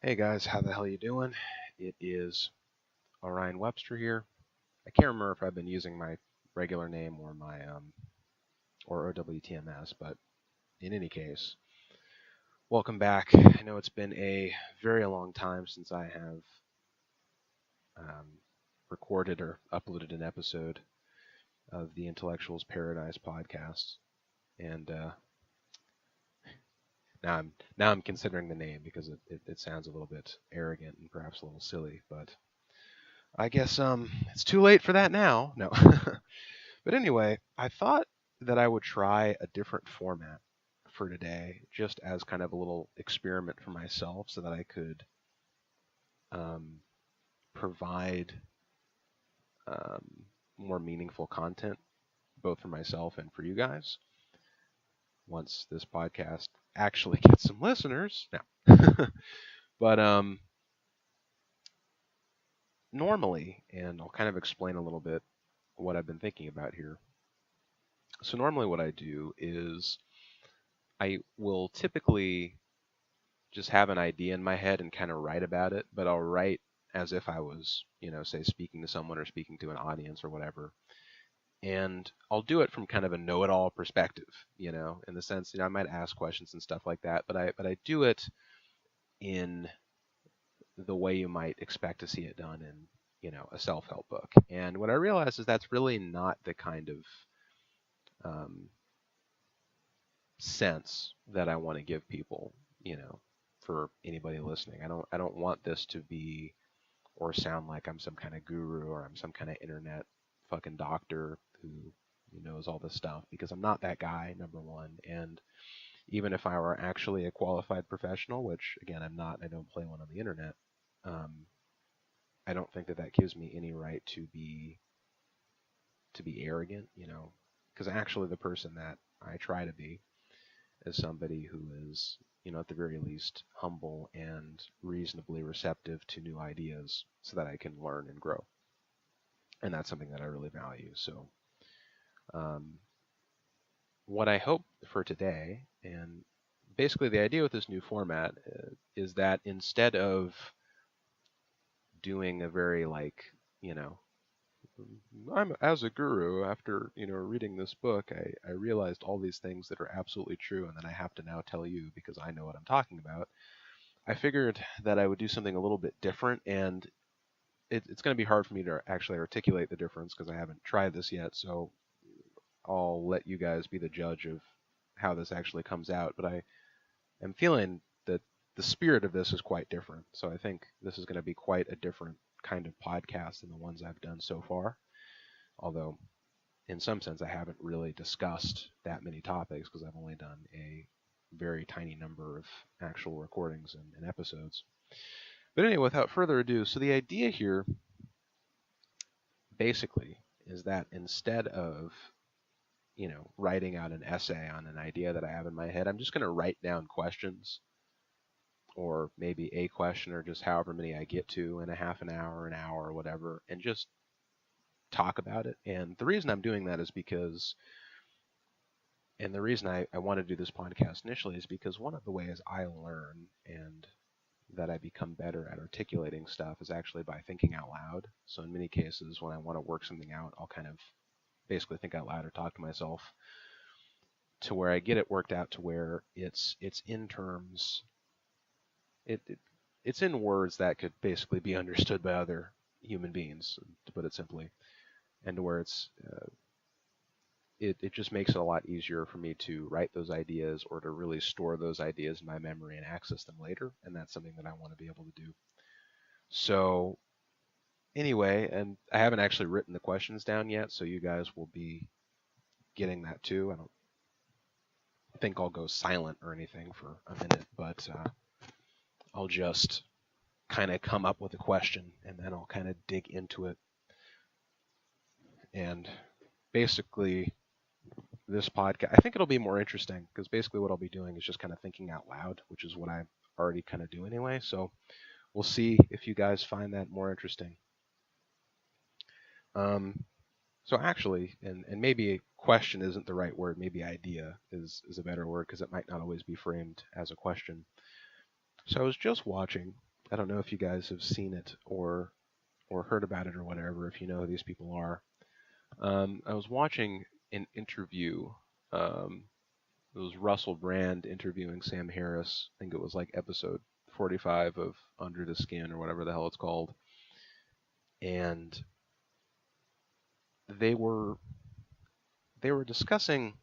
Hey guys, how the hell you doing? It is Orion Webster here. I can't remember if I've been using my regular name or my or OWTMS, but in any case, welcome back. I know it's been a very long time since I have um, recorded or uploaded an episode of the Intellectuals Paradise podcast, and now I'm considering the name because it sounds a little bit arrogant and perhaps a little silly, but I guess it's too late for that now. No. But anyway, I thought that I would try a different format for today, just as kind of a little experiment for myself, so that I could um, provide um, more meaningful content, both for myself and for you guys, once this podcast actually gets some listeners. No. But normally, and I'll kind of explain a little bit what I've been thinking about here. So normally what I do is I will typically just have an idea in my head and kind of write about it, but I'll write as if I was, say speaking to someone or speaking to an audience or whatever. And I'll do it from kind of a know-it-all perspective, in the sense, I might ask questions and stuff like that, but I do it in the way you might expect to see it done in, a self-help book. And what I realize is that's really not the kind of um, sense that I want to give people, for anybody listening. I don't want this to be or sound like I'm some kind of guru or I'm some kind of internet fucking doctor who knows all this stuff, because I'm not that guy, number one. And even if I were actually a qualified professional, which again I'm not, I don't play one on the internet. Um, I don't think that that gives me any right to be arrogant, because actually the person that I try to be is somebody who is, at the very least, humble and reasonably receptive to new ideas so that I can learn and grow. And that's something that I really value. So, um, what I hope for today, and basically the idea with this new format, is that instead of doing a very you know, I'm as a guru after reading this book, I realized all these things that are absolutely true, and then I have to now tell you because I know what I'm talking about. I figured that I would do something a little bit different, and it's going to be hard for me to actually articulate the difference because I haven't tried this yet. So I'll let you guys be the judge of how this actually comes out. But I am feeling that the spirit of this is quite different. So I think this is going to be quite a different kind of podcast than the ones I've done so far. Although, in some sense, I haven't really discussed that many topics because I've only done a very tiny number of actual recordings and episodes. But anyway, without further ado, so the idea here basically is that instead of, writing out an essay on an idea that I have in my head, I'm just going to write down questions, or maybe a question, or just however many I get to in a half an hour, or whatever, and just talk about it. And the reason I'm doing that is because, and the reason I want to do this podcast initially is because one of the ways I learn and that I become better at articulating stuff is actually by thinking out loud. So in many cases, when I want to work something out, I'll kind of basically think out loud or talk to myself to where I get it worked out to where it's in terms it's in words that could basically be understood by other human beings, to put it simply, and to where it just makes it a lot easier for me to write those ideas or to really store those ideas in my memory and access them later, and that's something that I want to be able to do. So anyway, and I haven't actually written the questions down yet, so you guys will be getting that too. I don't think I'll go silent or anything for a minute, but I'll just kind of come up with a question and then I'll kind of dig into it. And basically, this podcast, I think it'll be more interesting because basically what I'll be doing is just kind of thinking out loud, which is what I already kind of do anyway. So we'll see if you guys find that more interesting. Um, so actually, and maybe question isn't the right word, maybe idea is a better word because it might not always be framed as a question. So I was just watching I don't know if you guys have seen it or heard about it or whatever, if you know who these people are. I was watching an interview. Um, it was Russell Brand interviewing Sam Harris. I think it was like episode 45 of Under the Skin or whatever the hell it's called. And they were they were discussing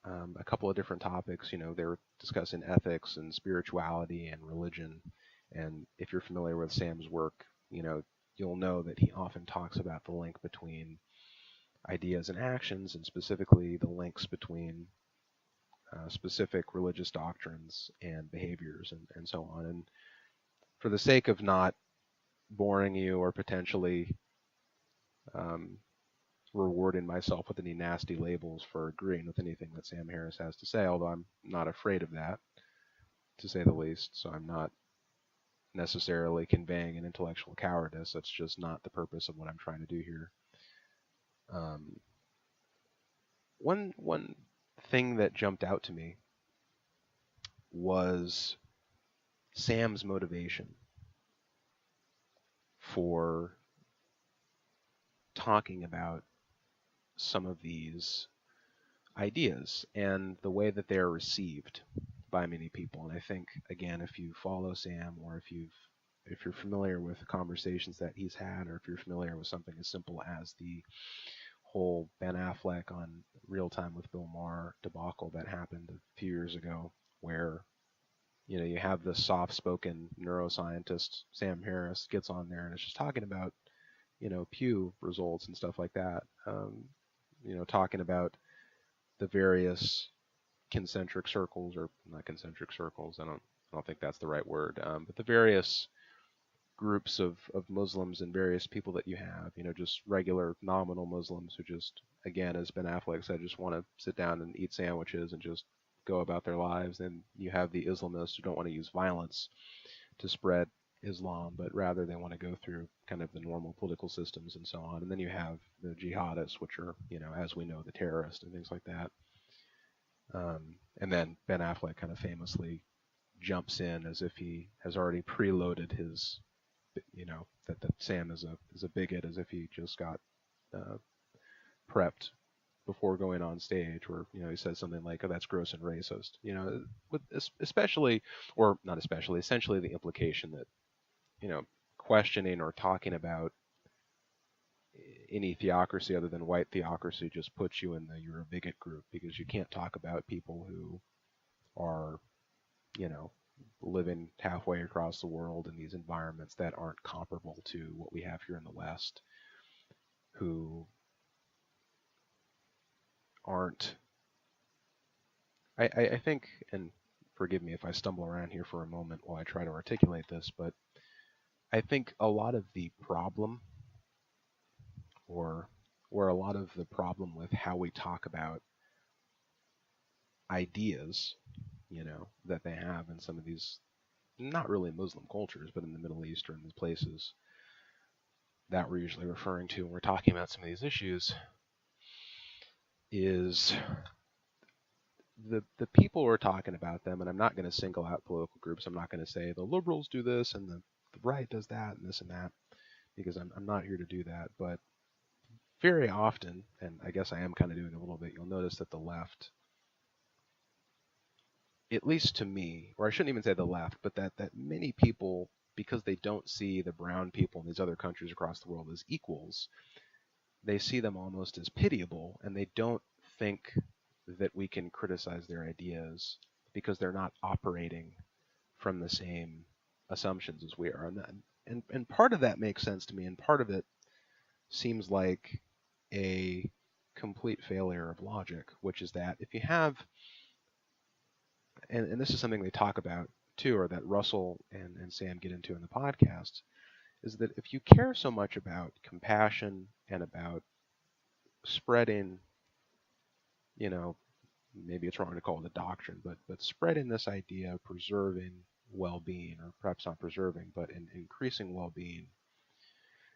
a couple of different topics. You know, they were discussing ethics and spirituality and religion. And if you're familiar with Sam's work, you know, you'll know that he often talks about the link between ideas and actions, and specifically the links between specific religious doctrines and behaviors and so on. And for the sake of not boring you or potentially um, rewarding myself with any nasty labels for agreeing with anything that Sam Harris has to say, although I'm not afraid of that, to say the least. So I'm not necessarily conveying an intellectual cowardice. That's just not the purpose of what I'm trying to do here. Um, one thing that jumped out to me was Sam's motivation for talking about some of these ideas and the way that they're received by many people. And I think, again, if you follow Sam, or if you're familiar with the conversations that he's had, or if you're familiar with something as simple as the whole Ben Affleck on Real Time with Bill Maher debacle that happened a few years ago, where you know you have this soft-spoken neuroscientist Sam Harris gets on there and is just talking about Pew results and stuff like that. Talking about the various concentric circles, or not concentric circles. I don't think that's the right word. But the various groups of Muslims and various people that you have, just regular nominal Muslims who just, again, as Ben Affleck said, just want to sit down and eat sandwiches and just go about their lives. And you have the Islamists who don't want to use violence to spread Islam, but rather they want to go through kind of the normal political systems and so on. And then you have the jihadists, which are, as we know, the terrorists and things like that. And then Ben Affleck kind of famously jumps in as if he has already preloaded his, that Sam is a bigot, as if he just got prepped before going on stage, where he says something like, "Oh, that's gross and racist." With especially, or not especially, essentially the implication that questioning or talking about any theocracy other than white theocracy just puts you in the "you're a bigot" group, because you can't talk about people who are, living halfway across the world in these environments that aren't comparable to what we have here in the West, who aren't. I think, and forgive me if I stumble around here for a moment while I try to articulate this, but I think a lot of the problem, or a lot of the problem with how we talk about ideas, that they have in some of these, not really Muslim cultures, but in the Middle East or in the places that we're usually referring to when we're talking about some of these issues, is the people who are talking about them. And I'm not going to single out political groups. I'm not going to say the liberals do this and the right does that and this and that, because I'm not here to do that. But very often, and I guess I am kind of doing a little bit, you'll notice that the left, at least to me, or I shouldn't even say the left, but that many people, because they don't see the brown people in these other countries across the world as equals, they see them almost as pitiable, and they don't think that we can criticize their ideas because they're not operating from the same assumptions as we are. And part of that makes sense to me, and part of it seems like a complete failure of logic, which is that if you have, and this is something they talk about too, or that Russell and Sam get into in the podcast, is that if you care so much about compassion and about spreading, maybe it's wrong to call it a doctrine, but spreading this idea of preserving well-being, or perhaps not preserving, but increasing well-being,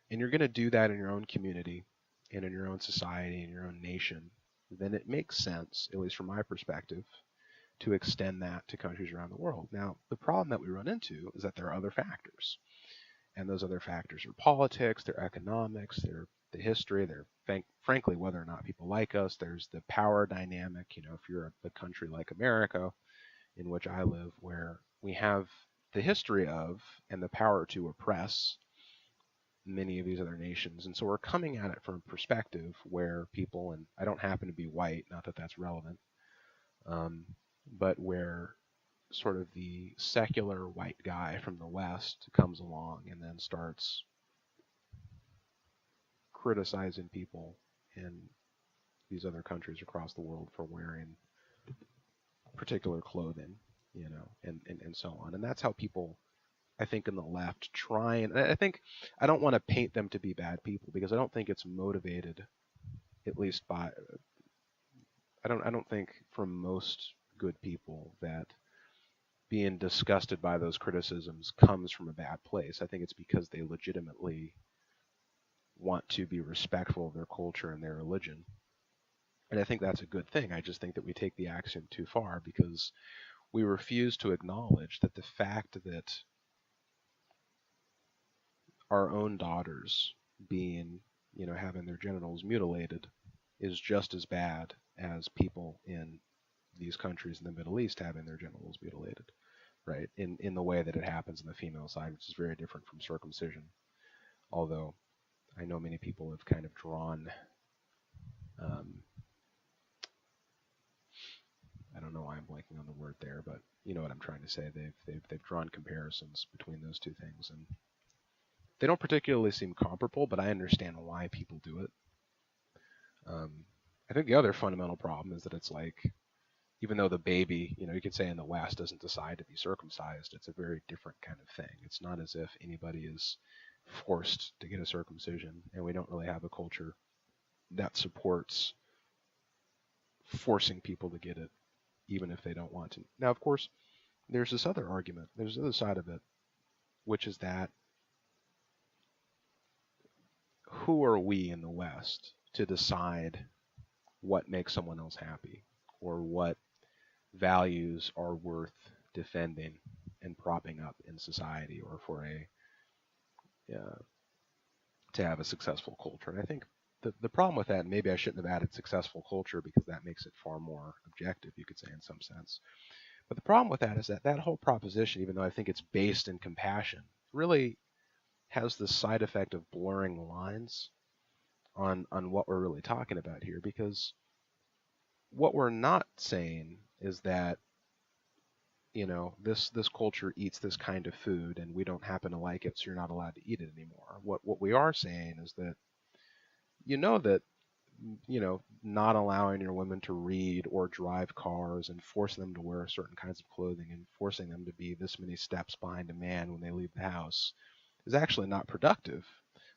and you're going to do that in your own community and in your own society and your own nation, then it makes sense, at least from my perspective, to extend that to countries around the world. Now, the problem that we run into is that there are other factors, and those other factors are politics, they're economics, they're the history, they're frankly whether or not people like us. There's the power dynamic. If you're a country like America, in which I live, where we have the history of and the power to oppress many of these other nations. And so we're coming at it from a perspective where people, and I don't happen to be white, not that that's relevant, but where sort of the secular white guy from the West comes along and then starts criticizing people in these other countries across the world for wearing particular clothing, and so on. And that's how people, I think, in the left try, and I think I don't want to paint them to be bad people, because I don't think it's motivated, at least by, I don't think from most good people that being disgusted by those criticisms comes from a bad place. I think it's because they legitimately want to be respectful of their culture and their religion. And I think that's a good thing. I just think that we take the axiom too far, because we refuse to acknowledge that the fact that our own daughters being, having their genitals mutilated is just as bad as people in these countries in the Middle East having their genitals mutilated, right? In the way that it happens in the female side, which is very different from circumcision. Although I know many people have kind of drawn, I don't know why I'm blanking on the word there, but you know what I'm trying to say. They've drawn comparisons between those two things, and they don't particularly seem comparable, but I understand why people do it. I think the other fundamental problem is that it's like, even though the baby, you could say in the West doesn't decide to be circumcised, it's a very different kind of thing. It's not as if anybody is forced to get a circumcision, and we don't really have a culture that supports forcing people to get it, even if they don't want to. Now, of course, there's this other argument, there's the other side of it, which is that who are we in the West to decide what makes someone else happy, or what values are worth defending and propping up in society, or for to have a successful culture. And I think the problem with that, and maybe I shouldn't have added successful culture, because that makes it far more objective, you could say, in some sense. But the problem with that is that whole proposition, even though I think it's based in compassion, really has the side effect of blurring the lines on what we're really talking about here. Because what we're not saying is that, this culture eats this kind of food and we don't happen to like it, so you're not allowed to eat it anymore. What we are saying is that, that, not allowing your women to read or drive cars, and forcing them to wear certain kinds of clothing, and forcing them to be this many steps behind a man when they leave the house, is actually not productive,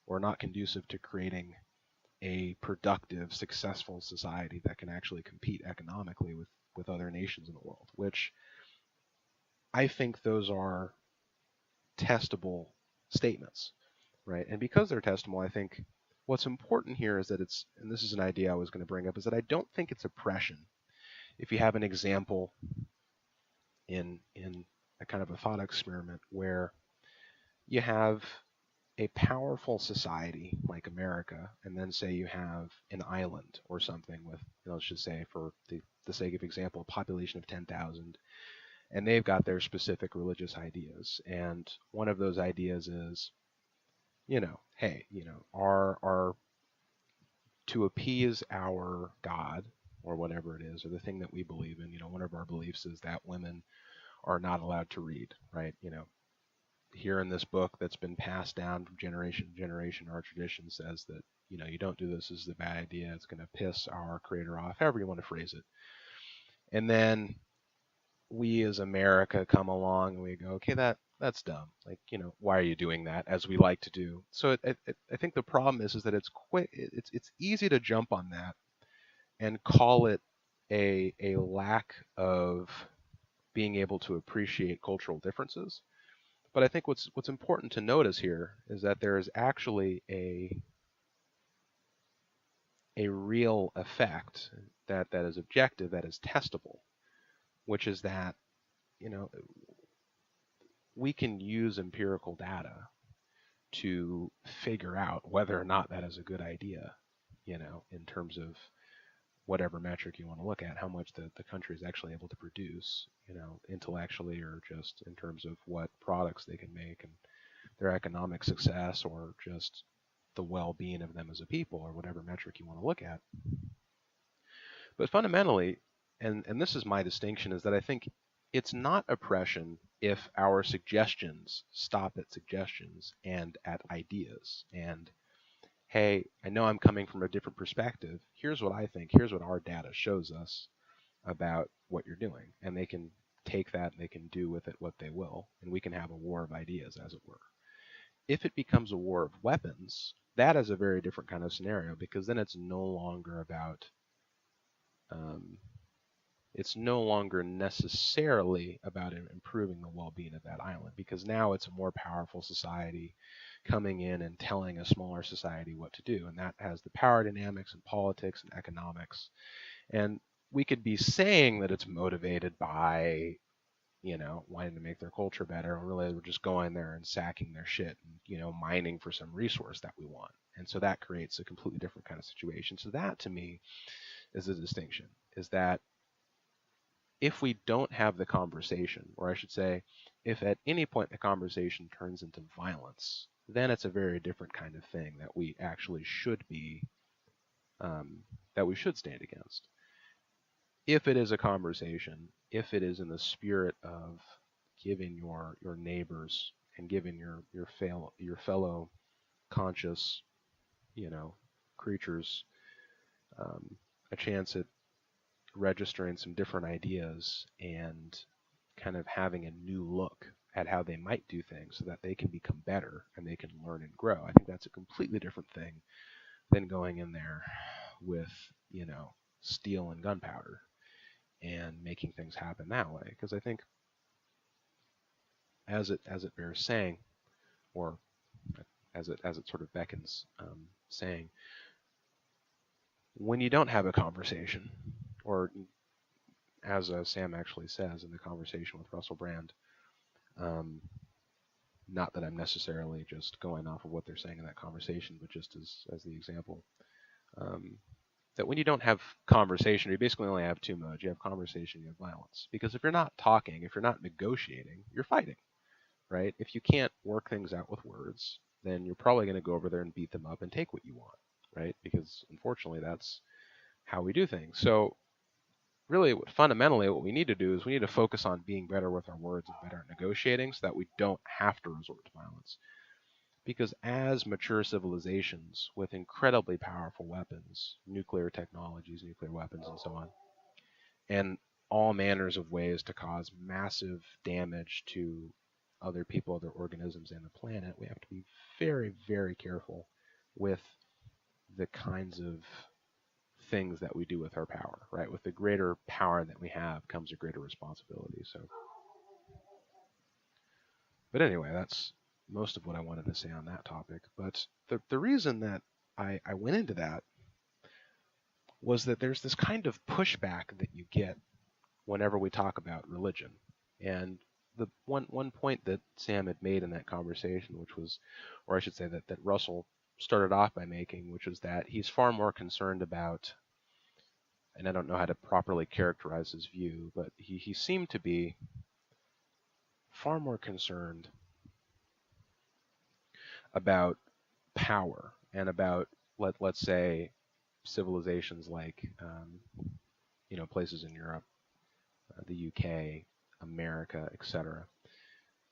or not conducive to creating a productive, successful society that can actually compete economically with other nations in the world, which I think those are testable statements, right? And because they're testable, I think what's important here is that it's, and this is an idea I was going to bring up, is that I don't think it's oppression. If you have an example in a kind of a thought experiment where you have a powerful society like America, and then say you have an island or something with, let's just say for the sake of example, a population of 10,000, and they've got their specific religious ideas. And one of those ideas is, hey, our to appease our God, or whatever it is, or the thing that we believe in, one of our beliefs is that women are not allowed to read, right? Here in this book that's been passed down from generation to generation, our tradition says that, you don't do this, this is a bad idea, it's going to piss our creator off, however you want to phrase it. And then we as America come along and we go, okay, that's dumb. Like, why are you doing that, as we like to do? So I think the problem is that it's quick, it's easy to jump on that and call it a lack of being able to appreciate cultural differences. But I think what's important to notice here is that there is actually a real effect that is objective, that is testable, which is that, you know, we can use empirical data to figure out whether or not that is a good idea, in terms of whatever metric you want to look at, how much the country is actually able to produce, intellectually, or just in terms of what products they can make and their economic success, or just the well-being of them as a people, or whatever metric you want to look at. But fundamentally, and this is my distinction, is that I think it's not oppression if our suggestions stop at suggestions and at ideas. And hey, I know I'm coming from a different perspective. Here's what I think. Here's what our data shows us about what you're doing. And they can take that and they can do with it what they will. And we can have a war of ideas, as it were. If it becomes a war of weapons, that is a very different kind of scenario, because then it's no longer about it's no longer necessarily about improving the well-being of that island, because now it's a more powerful society coming in and telling a smaller society what to do, and that has the power dynamics and politics and economics. And we could be saying that it's motivated by, wanting to make their culture better, and really we're just going there and sacking their shit and, mining for some resource that we want. And so that creates a completely different kind of situation. So that, to me, is the distinction, is that if we don't have the conversation, or I should say, if at any point the conversation turns into violence, then it's a very different kind of thing that we actually should be, that we should stand against. If it is a conversation, if it is in the spirit of giving your neighbors and giving your fellow conscious, creatures, a chance at registering some different ideas and kind of having a new look at how they might do things so that they can become better and they can learn and grow. I think that's a completely different thing than going in there with, steel and gunpowder and making things happen that way. Because I think, as it bears saying, or as it sort of beckons saying, when you don't have a conversation, or as Sam actually says in the conversation with Russell Brand, not that I'm necessarily just going off of what they're saying in that conversation, but just as the example, that when you don't have conversation, you basically only have two modes. You have conversation, you have violence. Because if you're not talking, if you're not negotiating, you're fighting, right? If you can't work things out with words, then you're probably going to go over there and beat them up and take what you want, right? Because unfortunately, that's how we do things. So really, fundamentally, what we need to do is we need to focus on being better with our words and better at negotiating, so that we don't have to resort to violence. Because as mature civilizations with incredibly powerful weapons, nuclear technologies, nuclear weapons, and so on, and all manners of ways to cause massive damage to other people, other organisms, and the planet, we have to be very, very careful with the kinds of things that we do with our power, right? With the greater power that we have comes a greater responsibility. But anyway, that's most of what I wanted to say on that topic. But the reason that I went into that was that there's this kind of pushback that you get whenever we talk about religion. And the one point that Sam had made in that conversation, which was, or I should say that Russell started off by making, which was that he's far more concerned about, and I don't know how to properly characterize his view, but he seemed to be far more concerned about power and about, let's say, civilizations like, places in Europe, the UK, America, etc.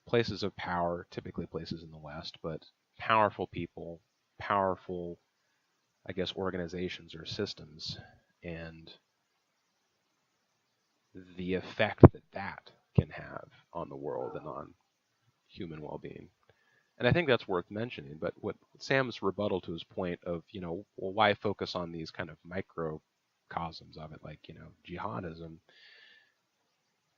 Places of power, typically places in the West, but powerful people, powerful, I guess, organizations or systems, and the effect that can have on the world and on human well-being. And I think that's worth mentioning. But what Sam's rebuttal to his point of, well, why focus on these kind of microcosms of it, like, jihadism?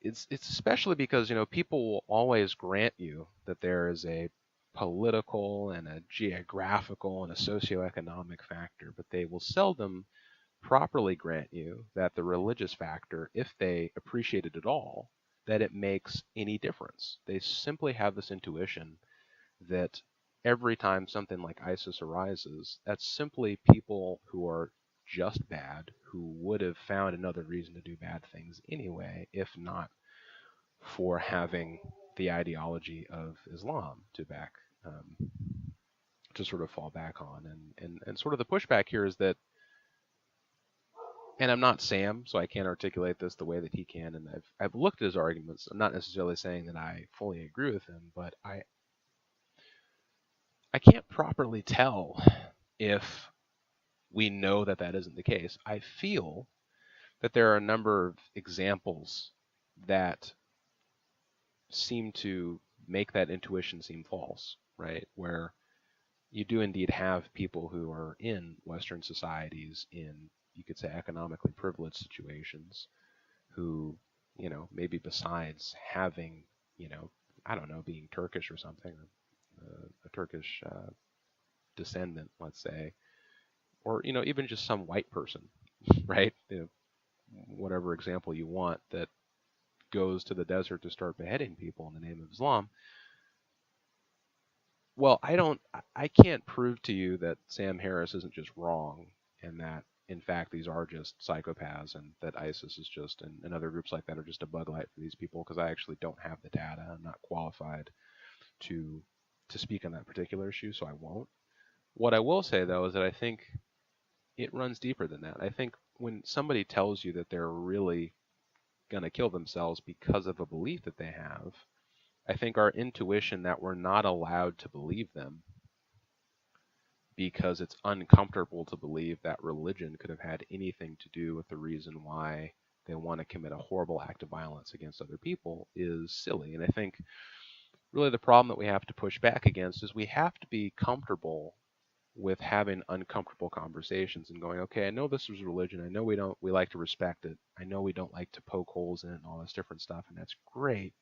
It's especially because, people will always grant you that there is a political and a geographical and a socioeconomic factor, but they will seldom properly grant you that the religious factor, if they appreciate it at all, that it makes any difference. They simply have this intuition that every time something like ISIS arises, that's simply people who are just bad, who would have found another reason to do bad things anyway, if not for having the ideology of Islam to back to sort of fall back on. And sort of the pushback here is that, and I'm not Sam, so I can't articulate this the way that he can, and I've looked at his arguments. I'm not necessarily saying that I fully agree with him, but I can't properly tell if we know that that isn't the case. I feel that there are a number of examples that seem to make that intuition seem false, right? Where you do indeed have people who are in Western societies in, you could say, economically privileged situations who, maybe besides having, I don't know, being Turkish or something, a Turkish descendant, let's say, or, even just some white person, right? Whatever example you want, that goes to the desert to start beheading people in the name of Islam. Well, I can't prove to you that Sam Harris isn't just wrong and that, in fact, these are just psychopaths and that ISIS is just, and other groups like that are just a bug light for these people, because I actually don't have the data. I'm not qualified to speak on that particular issue, so I won't. What I will say, though, is that I think it runs deeper than that. I think when somebody tells you that they're really going to kill themselves because of a belief that they have, I think our intuition that we're not allowed to believe them because it's uncomfortable to believe that religion could have had anything to do with the reason why they want to commit a horrible act of violence against other people is silly. And I think really the problem that we have to push back against is we have to be comfortable with having uncomfortable conversations and going, okay, I know this is religion. I know we like to respect it. I know we don't like to poke holes in it and all this different stuff, and that's great.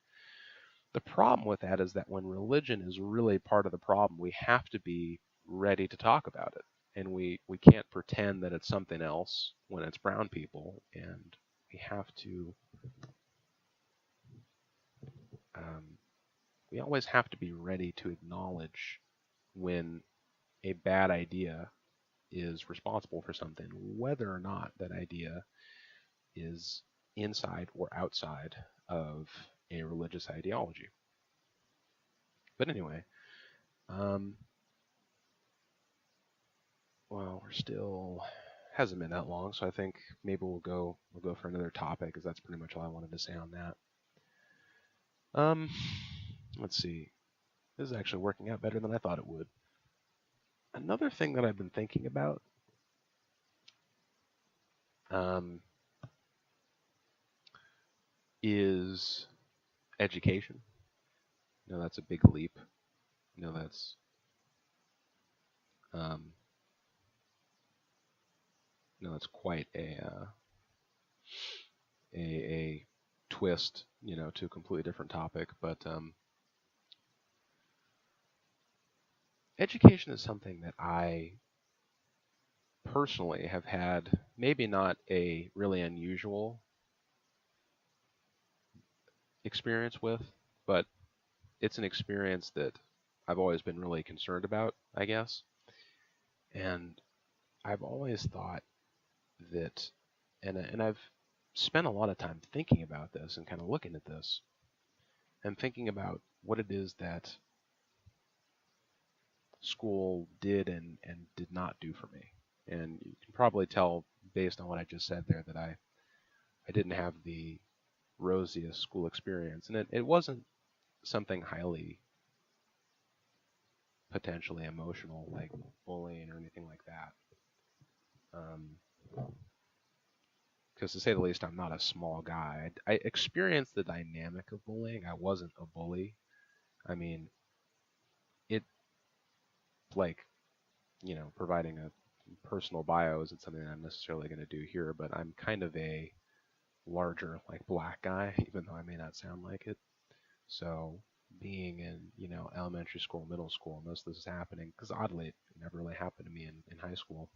The problem with that is that when religion is really part of the problem, we have to be ready to talk about it. And we can't pretend that it's something else when it's brown people. And we have to, we always have to be ready to acknowledge when a bad idea is responsible for something, whether or not that idea is inside or outside of a religious ideology. But anyway, well, we're still hasn't been that long, so I think maybe we'll go for another topic, because that's pretty much all I wanted to say on that. Let's see. This is actually working out better than I thought it would. Another thing that I've been thinking about is education. That's a big leap. That's that's quite a twist, to a completely different topic. But education is something that I personally have had maybe not a really unusual experience with, but it's an experience that I've always been really concerned about, I guess. And I've always thought that, and I've spent a lot of time thinking about this and kind of looking at this and thinking about what it is that school did and did not do for me. And you can probably tell based on what I just said there that I didn't have the rosiest school experience. And it wasn't something highly potentially emotional like bullying or anything like that. Because to say the least, I'm not a small guy. I experienced the dynamic of bullying. I wasn't a bully. I mean, it, like, providing a personal bio isn't something that I'm necessarily going to do here, but I'm kind of a larger, like, black guy, even though I may not sound like it. So being in, elementary school, middle school, most of this is happening, because oddly, it never really happened to me in high school.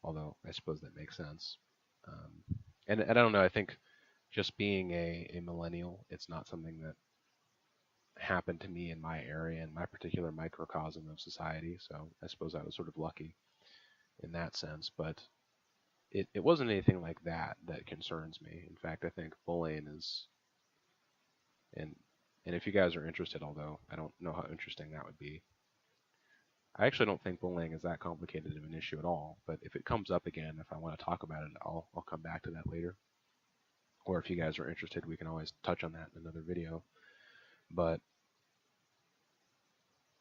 although I suppose that makes sense. And I don't know. I think just being a millennial, it's not something that happened to me in my area, in my particular microcosm of society. So I suppose I was sort of lucky in that sense. But it wasn't anything like that that concerns me. In fact, I think bullying is, and and if you guys are interested, although I don't know how interesting that would be, I actually don't think bullying is that complicated of an issue at all. But if it comes up again, if I want to talk about it, I'll come back to that later. Or if you guys are interested, we can always touch on that in another video. But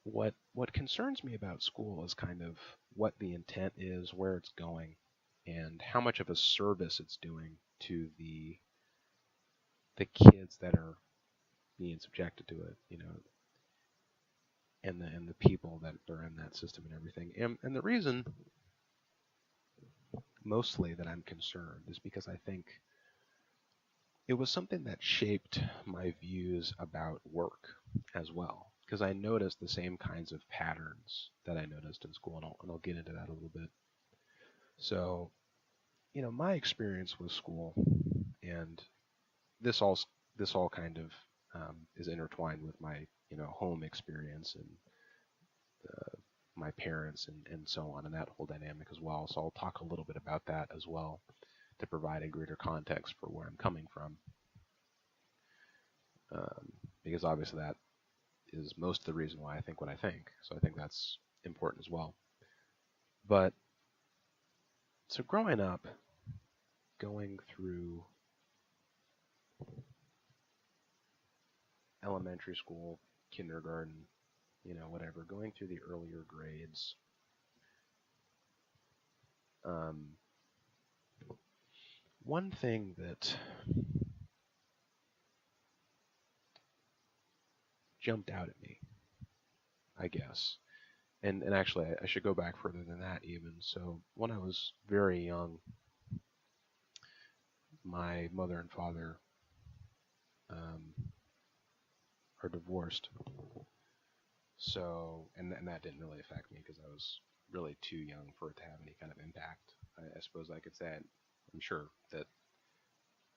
what concerns me about school is kind of what the intent is, where it's going, and how much of a service it's doing to the kids that are being subjected to it, and the people that are in that system and everything. And the reason mostly that I'm concerned is because I think it was something that shaped my views about work as well. Because I noticed the same kinds of patterns that I noticed in school, and I'll get into that a little bit. So, my experience with school, and this all this all kind of is intertwined with my home experience and my parents and so on, and that whole dynamic as well. So I'll talk a little bit about that as well to provide a greater context for where I'm coming from, because obviously that is most of the reason why I think what I think. So I think that's important as well. But so growing up, going through elementary school, kindergarten, whatever, going through the earlier grades, one thing that jumped out at me, I guess, and actually I should go back further than that even. So when I was very young, my mother and father are divorced. So, and that didn't really affect me because I was really too young for it to have any kind of impact. I suppose I could say I'm sure that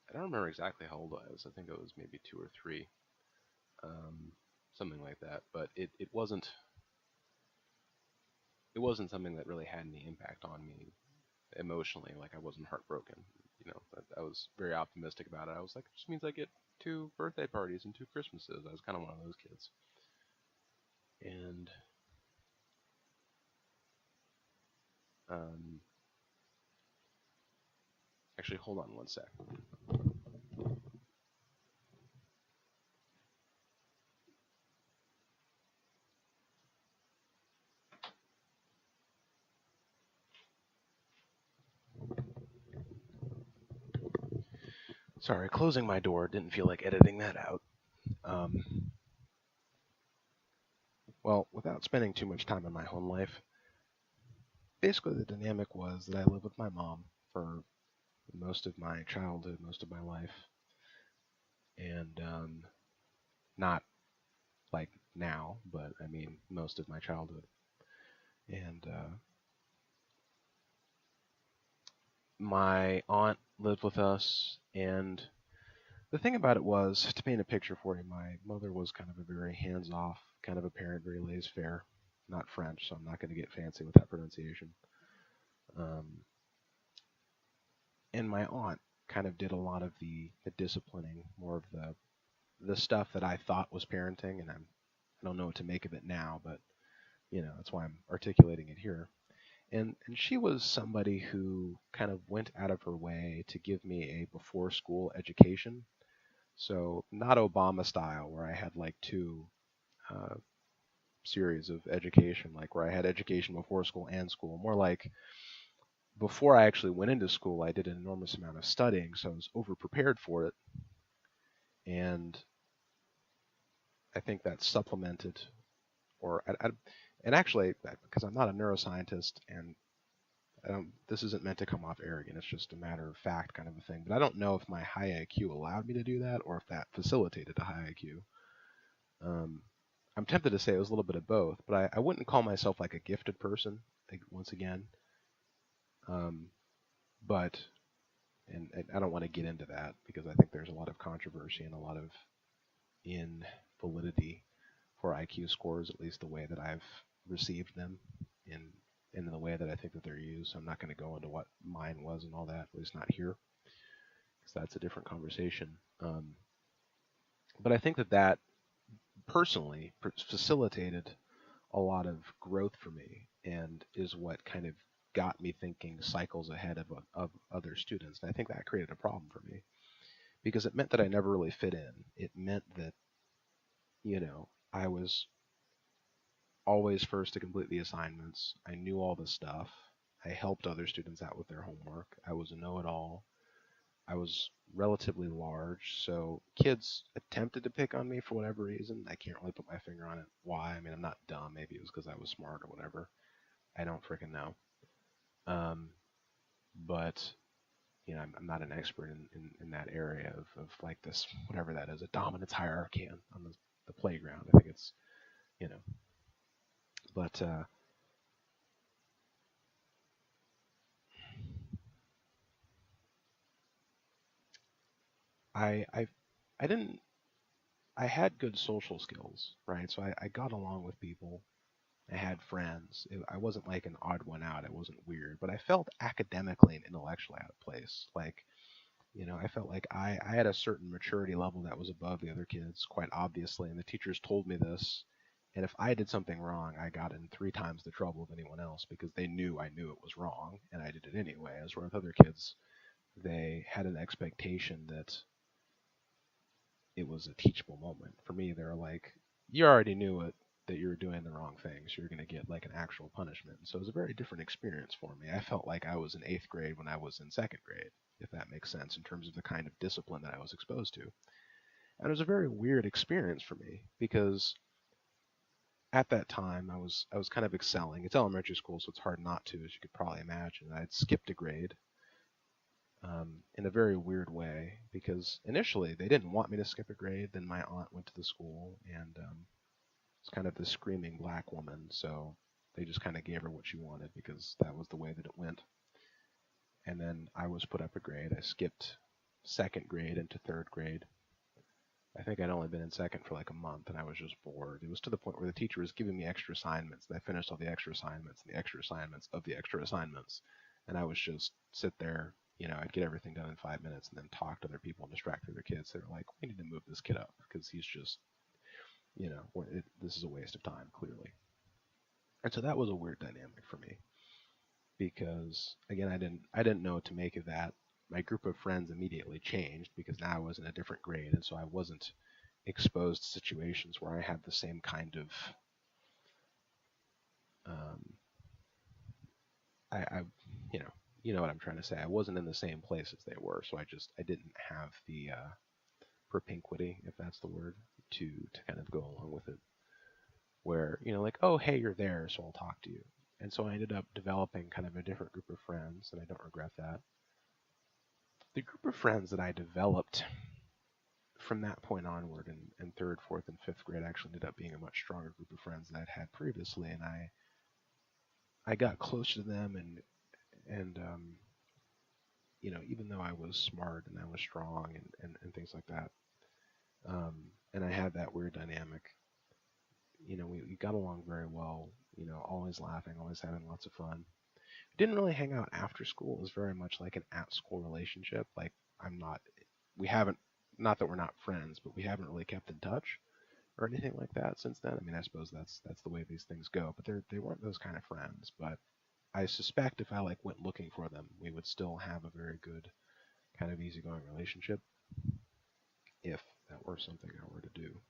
I don't remember exactly how old I was. I think I was maybe 2 or 3, something like that. But it wasn't something that really had any impact on me emotionally. Like I wasn't heartbroken. I was very optimistic about it. I was like, it just means I get 2 birthday parties and 2 Christmases. I was kind of one of those kids. And um, actually, hold on one sec. Sorry, closing my door. Didn't feel like editing that out. Um, well, without spending too much time in my home life, basically the dynamic was that I lived with my mom for most of my childhood, most of my life, and not like now, but I mean most of my childhood. And my aunt lived with us, and the thing about it was, to paint a picture for you, my mother was kind of a very hands-off kind of a parent, very laissez-faire, not French, so I'm not going to get fancy with that pronunciation. Um, and my aunt kind of did a lot of the disciplining, more of the stuff that I thought was parenting, and I don't know what to make of it now, but that's why I'm articulating it here. And she was somebody who kind of went out of her way to give me a before school education. So not Obama style, where I had like 2 series of education, like where I had education before school and school. More like before I actually went into school, I did an enormous amount of studying, so I was over prepared for it. And I think that supplemented, or and actually, because I'm not a neuroscientist, and this isn't meant to come off arrogant. It's just a matter of fact, kind of a thing. But I don't know if my high IQ allowed me to do that, or if that facilitated a high IQ. I'm tempted to say it was a little bit of both, but I wouldn't call myself like a gifted person. Like, once again, Um, but and I don't want to get into that because I think there's a lot of controversy and a lot of invalidity for IQ scores, at least the way that I've received them in in the way that I think that they're used. So I'm not going to go into what mine was and all that, at least not here, because that's a different conversation. But I think that that personally facilitated a lot of growth for me and is what kind of got me thinking cycles ahead of other students. And I think that created a problem for me because it meant that I never really fit in. It meant that, I was always first to complete the assignments. I knew all the stuff. I helped other students out with their homework. I was a know-it-all. I was relatively large, so kids attempted to pick on me for whatever reason. I can't really put my finger on it why. I mean, I'm not dumb. Maybe it was because I was smart or whatever. I don't freaking know. Um, but I'm not an expert in that area of like this, whatever that is, a dominance hierarchy on the playground. I think it's, you know, but I I didn't I had good social skills, right? So I got along with people. I had friends. I wasn't like an odd one out. I wasn't weird, but I felt academically and intellectually out of place. Like, I felt like I had a certain maturity level that was above the other kids, quite obviously, and the teachers told me this. And if I did something wrong, I got in 3 times the trouble of anyone else because they knew I knew it was wrong, and I did it anyway. As where with other kids, they had an expectation that it was a teachable moment. For me, they were like, you already knew it, that you were doing the wrong thing, so you're going to get like an actual punishment. So it was a very different experience for me. I felt like I was in 8th grade when I was in 2nd grade, if that makes sense, in terms of the kind of discipline that I was exposed to. And it was a very weird experience for me because at that time I was kind of excelling. It's elementary school, so it's hard not to, as you could probably imagine. I'd skipped a grade in a very weird way because initially they didn't want me to skip a grade. Then my aunt went to the school and it's kind of this screaming black woman, so they just kind of gave her what she wanted because that was the way that it went. And then I was put up a grade. I skipped 2nd grade into 3rd grade. I think I'd only been in second for like a month and I was just bored. It was to the point where the teacher was giving me extra assignments and I finished all the extra assignments and the extra assignments of the extra assignments. And I was just sit there, I'd get everything done in 5 minutes and then talk to other people and distract other kids. They were like, we need to move this kid up because he's just, this is a waste of time, clearly. And so that was a weird dynamic for me because again, I didn't know what to make of that. My group of friends immediately changed because now I was in a different grade, and so I wasn't exposed to situations where I had the same kind of um, I you know what I'm trying to say. I wasn't in the same place as they were, so I didn't have the propinquity, if that's the word, to kind of go along with it. Where like, oh hey, you're there, so I'll talk to you. And so I ended up developing kind of a different group of friends, and I don't regret that. The group of friends that I developed from that point onward in third, fourth, and 5th grade actually ended up being a much stronger group of friends than I'd had previously, and I got close to them, and even though I was smart and I was strong and things like that, and I had that weird dynamic, we got along very well, always laughing, always having lots of fun. Didn't really hang out after school. It was very much like an at-school relationship. Like I'm not, we haven't, not that we're not friends, but we haven't really kept in touch or anything like that since then. I mean, I suppose that's the way these things go. But they weren't those kind of friends. But I suspect if I like went looking for them, we would still have a very good kind of easygoing relationship if that were something I were to do.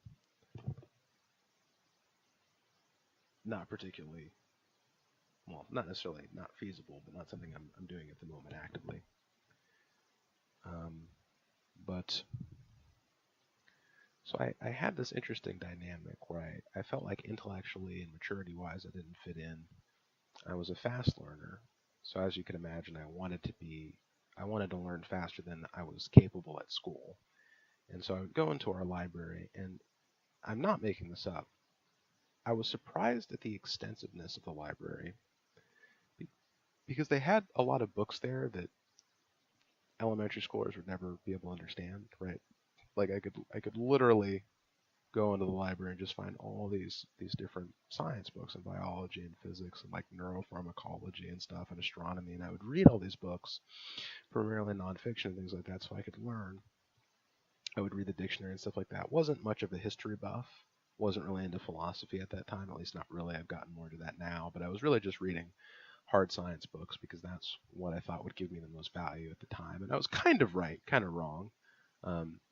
Not particularly, well, not necessarily not feasible, but not something I'm doing at the moment actively. Um, but so I had this interesting dynamic where I felt like intellectually and maturity wise I didn't fit in. I was a fast learner. So as you can imagine, I wanted to learn faster than I was capable at school. And so I would go into our library, and I'm not making this up. I was surprised at the extensiveness of the library because they had a lot of books there that elementary schoolers would never be able to understand, right? Like I could literally go into the library and just find all these different science books and biology and physics and like neuropharmacology and stuff and astronomy, and I would read all these books, primarily nonfiction and things like that, so I could learn. I would read the dictionary and stuff like that. Wasn't much of a history buff. Wasn't really into philosophy at that time, at least not really. I've gotten more to that now, but I was really just reading hard science books because that's what I thought would give me the most value at the time. And I was kind of right, kind of wrong.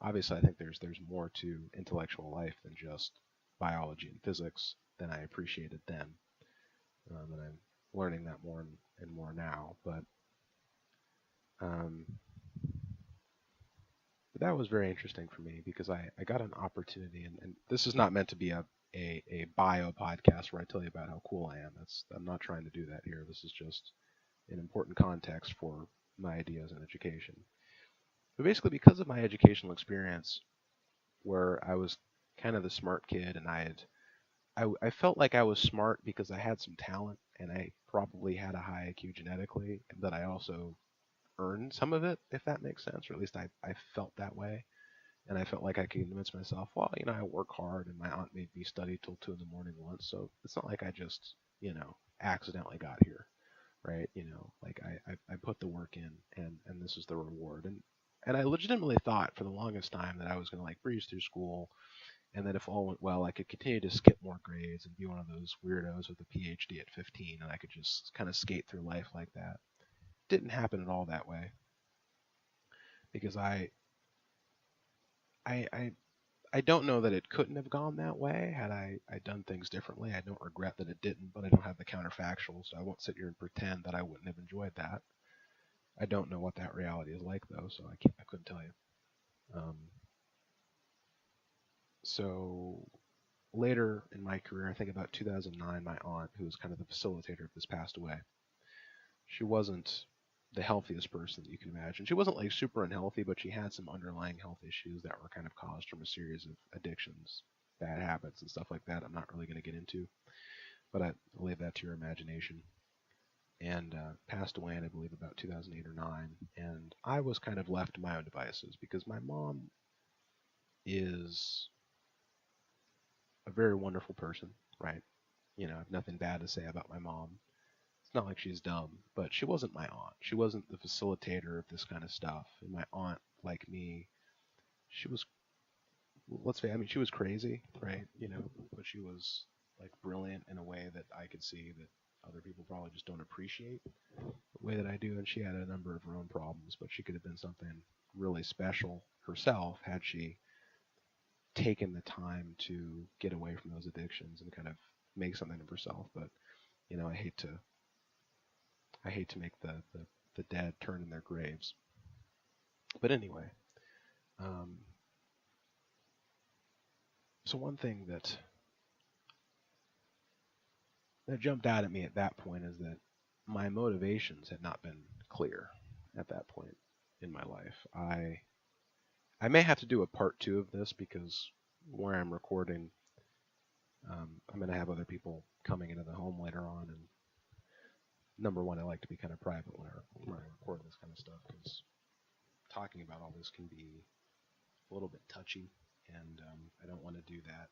Obviously, I think there's more to intellectual life than just biology and physics than I appreciated then, and I'm learning that more and more now. Um, but that was very interesting for me because I got an opportunity, and this is not meant to be a bio podcast where I tell you about how cool I am. I'm not trying to do that here. This is just an important context for my ideas in education. But basically, because of my educational experience, where I was kind of the smart kid, and I felt like I was smart because I had some talent, and I probably had a high IQ genetically, but I also earned some of it, if that makes sense, or at least I felt that way. And I felt like I could convince myself, well, I work hard, and my aunt made me study till 2 in the morning once, so it's not like I just, accidentally got here, right? Like I put the work in, and this is the reward. And I legitimately thought for the longest time that I was going to like breeze through school, and that if all went well, I could continue to skip more grades and be one of those weirdos with a PhD at 15, and I could just kind of skate through life like that. Didn't happen at all that way because I, I I don't know that it couldn't have gone that way had I done things differently. I don't regret that it didn't, but I don't have the counterfactual, so I won't sit here and pretend that I wouldn't have enjoyed that. I don't know what that reality is like though, so I couldn't tell you. Um, so later in my career, I think about 2009, my aunt, who was kind of the facilitator of this, passed away. She wasn't the healthiest person that you can imagine. She wasn't like super unhealthy, but she had some underlying health issues that were kind of caused from a series of addictions, bad habits, and stuff like that. I'm not really going to get into, but I leave that to your imagination. And passed away in, I believe, about 2008 or 9. And I was kind of left to my own devices because my mom is a very wonderful person, right? I have nothing bad to say about my mom. It's not like she's dumb, but she wasn't my aunt. She wasn't the facilitator of this kind of stuff. And my aunt, like me, she was, let's say, I mean, she was crazy, right? But she was like brilliant in a way that I could see that other people probably just don't appreciate the way that I do. And she had a number of her own problems, but she could have been something really special herself had she taken the time to get away from those addictions and kind of make something of herself. But I hate to make the dead turn in their graves. But anyway, um, so one thing that jumped out at me at that point is that my motivations had not been clear at that point in my life. I may have to do a part two of this because where I'm recording, I'm going to have other people coming into the home later on. And number one, I like to be kind of private when I record this kind of stuff because talking about all this can be a little bit touchy, and I don't want to do that,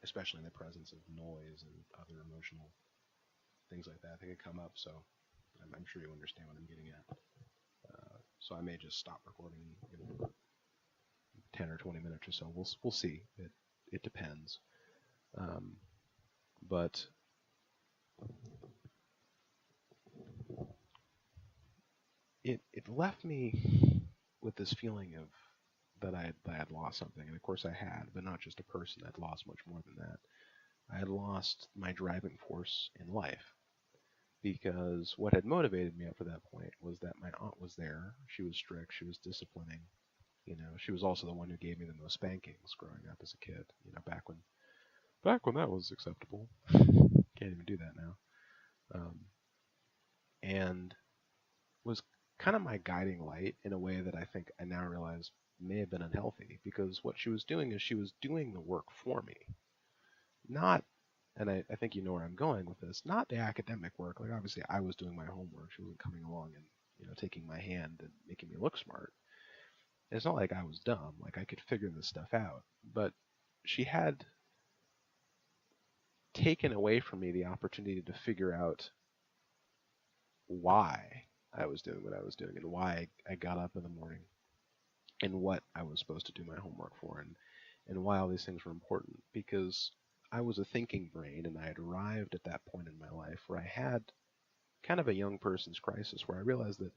especially in the presence of noise and other emotional things like that could come up. So I'm sure you understand what I'm getting at. So I may just stop recording in 10 or 20 minutes or so. We'll see. It depends. Um, but it left me with this feeling of that I had lost something, and of course I had, but not just a person. I'd lost much more than that. I had lost my driving force in life because what had motivated me up to that point was that my aunt was there. She was strict. She was disciplining. She was also the one who gave me the most spankings growing up as a kid. Back when that was acceptable. Can't even do that now. And was kind of my guiding light in a way that I think I now realize may have been unhealthy because what she was doing is she was doing the work for me, not I think you know where I'm going with this. Not the academic work. Like obviously I was doing my homework. She wasn't coming along and taking my hand and making me look smart. It's not like I was dumb. Like I could figure this stuff out. But she had taken away from me the opportunity to figure out why I was doing what I was doing and why I got up in the morning and what I was supposed to do my homework for and why all these things were important. Because I was a thinking brain and I had arrived at that point in my life where I had kind of a young person's crisis where I realized that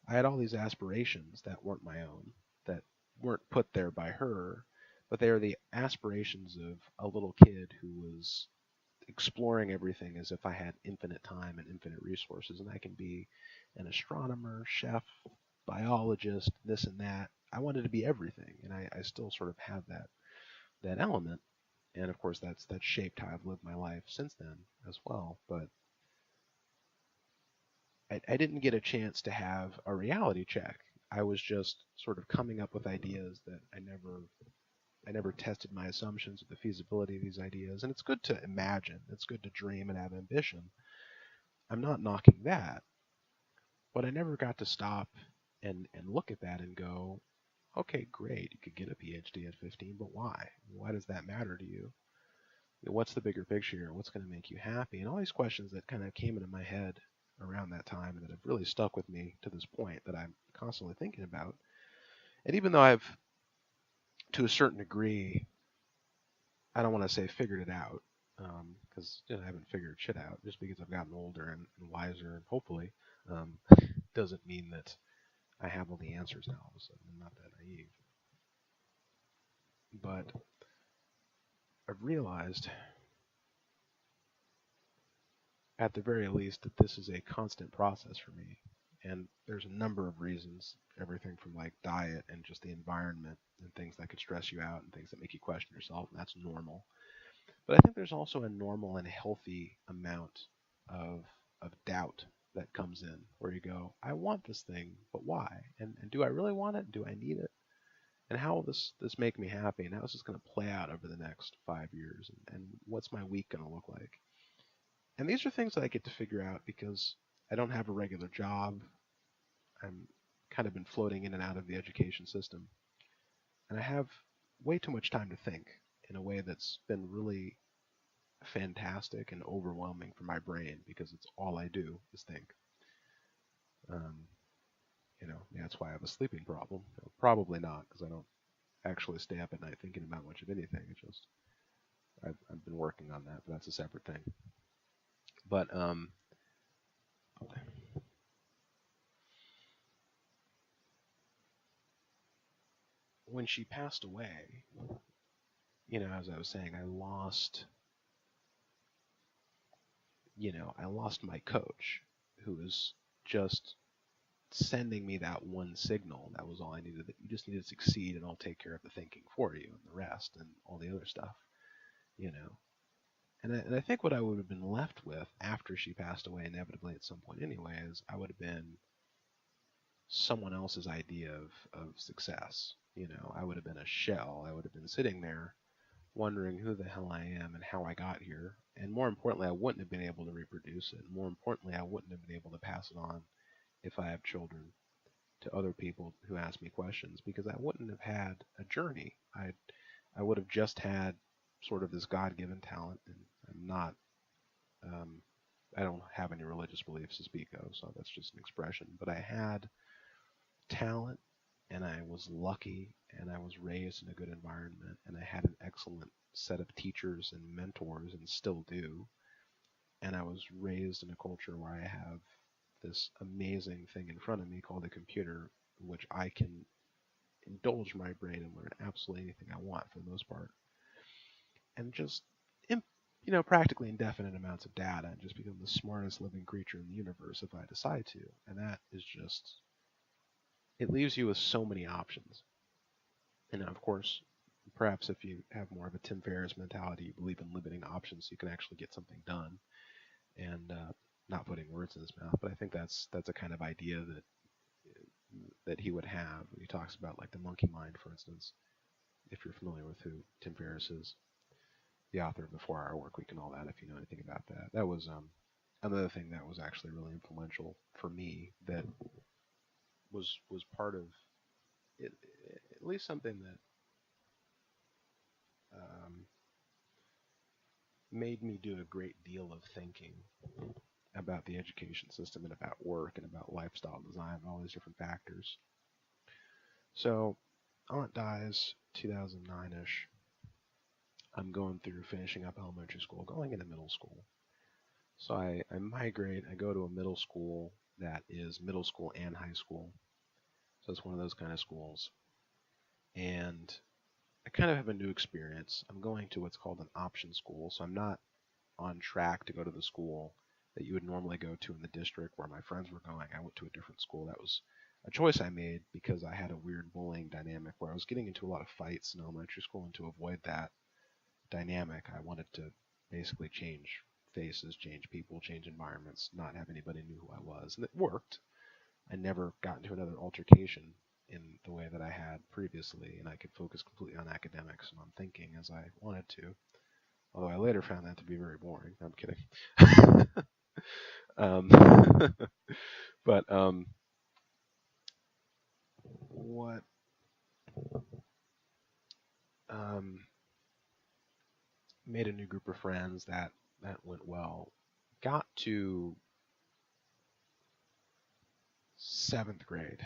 I had all these aspirations that weren't my own, that weren't put there by her, but they are the aspirations of a little kid who was exploring everything as if I had infinite time and infinite resources, and I can be an astronomer, chef, biologist, this and that. I wanted to be everything, and I still sort of have that element, and of course that's shaped how I've lived my life since then as well. But I didn't get a chance to have a reality check. I was just sort of coming up with ideas that I never tested my assumptions of the feasibility of these ideas. And it's good to imagine. It's good to dream and have ambition. I'm not knocking that, but I never got to stop and look at that and go, okay, great, you could get a PhD at 15, but why? Why does that matter to you? What's the bigger picture here? What's going to make you happy? And all these questions that kind of came into my head around that time and that have really stuck with me to this point that I'm constantly thinking about. And even though I've, to a certain degree, I don't want to say figured it out, because I haven't figured shit out. Just because I've gotten older and wiser, and hopefully, um, doesn't mean that I have all the answers now. All of a sudden, I'm not that naive. But I've realized, at the very least, that this is a constant process for me. And there's a number of reasons, everything from like diet and just the environment and things that could stress you out and things that make you question yourself, and that's normal. But I think there's also a normal and healthy amount of doubt that comes in where you go, I want this thing, but why? And do I really want it? Do I need it? And how will this make me happy? And how is this going to play out over the next 5 years? And what's my week going to look like? And these are things that I get to figure out because I don't have a regular job. I'm kind of been floating in and out of the education system. And I have way too much time to think in a way that's been really fantastic and overwhelming for my brain because it's all I do is think. Um, that's why I have a sleeping problem. Probably not because I don't actually stay up at night thinking about much of anything. It's just I've been working on that, but that's a separate thing. But when she passed away, as I was saying, I lost my coach, who was just sending me that one signal. That was all I needed. That you just need to succeed, and I'll take care of the thinking for you, and the rest, and all the other stuff. You know. And I think what I would have been left with after she passed away, inevitably at some point anyway, is I would have been someone else's idea of success. I would have been a shell. I would have been sitting there wondering who the hell I am and how I got here. And more importantly, I wouldn't have been able to reproduce it. More importantly, I wouldn't have been able to pass it on if I have children to other people who ask me questions because I wouldn't have had a journey. I would have just had sort of this God-given talent, and I'm not. Um, I don't have any religious beliefs to speak of, so that's just an expression. But I had talent, and I was lucky, and I was raised in a good environment, and I had an excellent set of teachers and mentors, and still do. And I was raised in a culture where I have this amazing thing in front of me called a computer, in which I can indulge my brain and learn absolutely anything I want for the most part, and just practically indefinite amounts of data, and just become the smartest living creature in the universe if I decide to. And that is just it leaves you with so many options. And of course, perhaps if you have more of a Tim Ferriss mentality, you believe in limiting options, so you can actually get something done. And not putting words in his mouth, but I think that's a kind of idea that he would have when he talks about like the monkey mind, for instance, if you're familiar with who Tim Ferriss is. the author of the 4 Hour Work Week and all that, if you know anything about that. That was another thing that was actually really influential for me, that was part of it, at least something that um, made me do a great deal of thinking about the education system and about work and about lifestyle design and all these different factors. So, Aunt dies 2009-ish. I'm going through finishing up elementary school, going into middle school. So I migrate, I go to a middle school that is middle school and high school. So it's one of those kind of schools. And I kind of have a new experience. I'm going to what's called an option school. So I'm not on track to go to the school that you would normally go to in the district where my friends were going. I went to a different school. That was a choice I made because I had a weird bullying dynamic where I was getting into a lot of fights in elementary school, and to avoid that dynamic, I wanted to basically change faces, change people, change environments, not have anybody knew who I was. And it worked. I never got into another altercation in the way that I had previously, and I could focus completely on academics and on thinking as I wanted to. Although I later found that to be very boring. I'm kidding. um, but what um, made a new group of friends that went well. Got to 7th grade,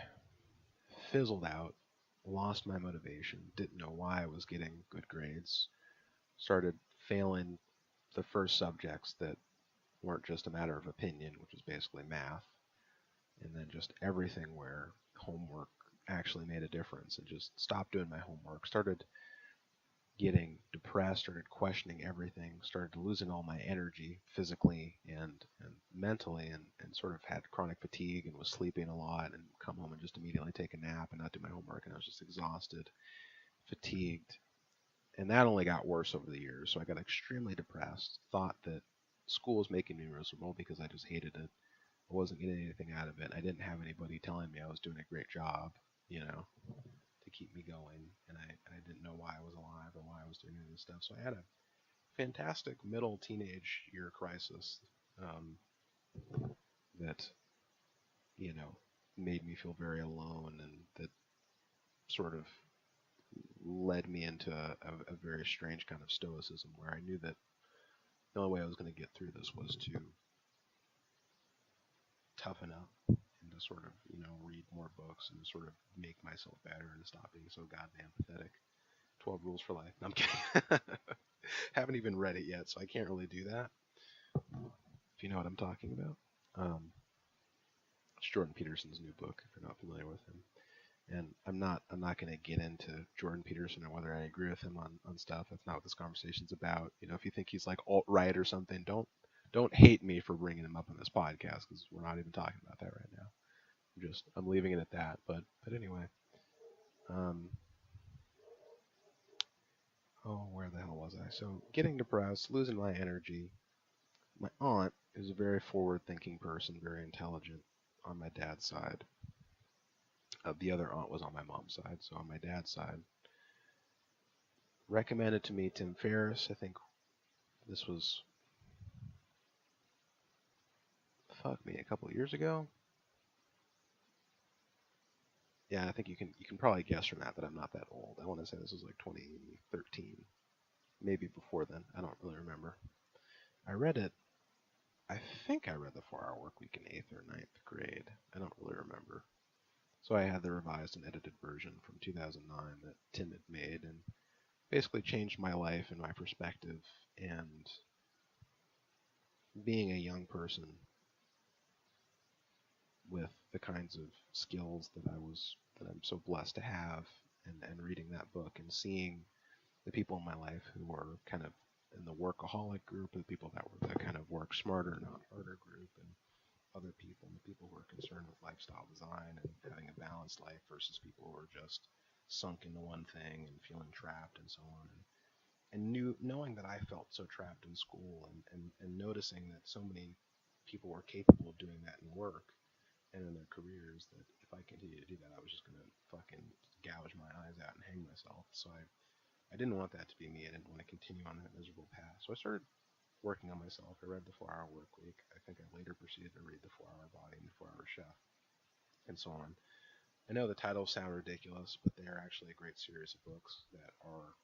fizzled out, lost my motivation, didn't know why I was getting good grades, started failing the first subjects that weren't just a matter of opinion, which was basically math, and then just everything where homework actually made a difference, and just stopped doing my homework, started getting depressed, started questioning everything, started losing all my energy physically and mentally, and sort of had chronic fatigue and was sleeping a lot and come home and just immediately take a nap and not do my homework, and I was just exhausted, fatigued. And that only got worse over the years. So I got extremely depressed, thought that school was making me miserable because I just hated it. I wasn't getting anything out of it. I didn't have anybody telling me I was doing a great job, you know, to keep me going. And I didn't know why I was alive or why I was doing any of this stuff. So I had a fantastic middle teenage year crisis um, that, made me feel very alone, and that sort of led me into a very strange kind of stoicism where I knew that the only way I was going to get through this was to toughen up and to sort of, read more books and sort of make myself better and stop being so goddamn pathetic. 12 Rules for Life. No, I'm kidding. Haven't even read it yet, so I can't really do that. If you know what I'm talking about. It's Jordan Peterson's new book, if you're not familiar with him. And I'm not going to get into Jordan Peterson and whether I agree with him on stuff. That's not what this conversation's about. If you think he's like alt-right or something, don't hate me for bringing him up on this podcast, because we're not even talking about that right now. I'm leaving it at that. But anyway, um, oh, where the hell was I? So getting depressed, losing my energy. My aunt is a very forward-thinking person, very intelligent on my dad's side. The other aunt was on my mom's side. So on my dad's side, recommended to me Tim Ferriss. I think this was, fuck me, a couple of years ago. Yeah, I think you can probably guess from that I'm not that old. I want to say this was like 2013, maybe before then. I don't really remember. I read it. I think I read the 4 Hour Work Week in 8th or 9th grade. I don't really remember. So I had the revised and edited version from 2009 that Tim had made, and basically changed my life and my perspective. And being a young person with the kinds of skills that I'm so blessed to have, and reading that book and seeing the people in my life who were kind of in the workaholic group, the people that were the kind of work smarter, not harder group, and other people, and the people who are concerned with lifestyle design and having a balanced life versus people who are just sunk into one thing and feeling trapped and so on. And knowing that I felt so trapped in school, and noticing that so many people were capable of doing that in work and in their careers, that if I continued to do that, I was just going to fucking gouge my eyes out and hang myself. So I I didn't want that to be me. I didn't want to continue on that miserable path. So I started working on myself. I read the 4 Hour Work Week. I think I later proceeded to read the 4 Hour Body and the 4 Hour Chef, and so on. I know the titles sound ridiculous, but they are actually a great series of books that are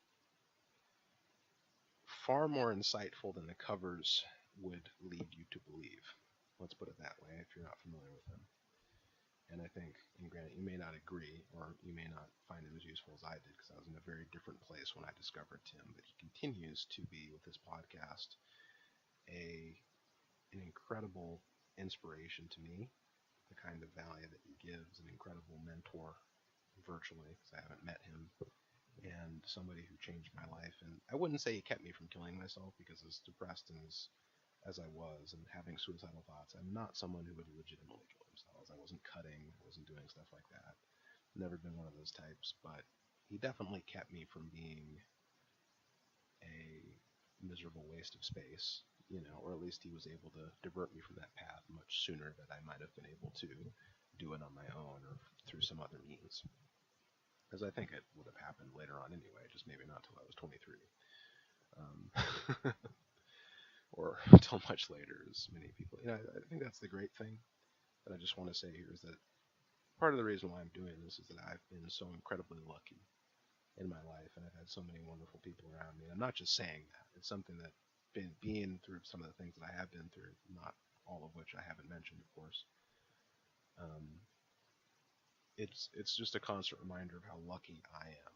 far more insightful than the covers would lead you to believe. Let's put it that way if you're not familiar with them. And I think, and granted, you may not agree or you may not find him as useful as I did because I was in a very different place when I discovered Tim, but he continues to be, with this podcast, a an incredible inspiration to me, the kind of value that he gives, an incredible mentor virtually because I haven't met him, and somebody who changed my life. And I wouldn't say he kept me from killing myself because as depressed and as I was and having suicidal thoughts, I'm not someone who would legitimately kill themselves. I wasn't cutting, I wasn't doing stuff like that. Never been one of those types, but he definitely kept me from being a miserable waste of space, or at least he was able to divert me from that path much sooner than I might have been able to do it on my own or through some other means. As I think it would have happened later on anyway, just maybe not till I was 23. Or until much later, as many people. I think that's the great thing that I just want to say here is that part of the reason why I'm doing this is that I've been so incredibly lucky in my life, and I've had so many wonderful people around me. And I'm not just saying that; it's something that being through some of the things that I have been through, not all of which I haven't mentioned, of course. Um, it's just a constant reminder of how lucky I am,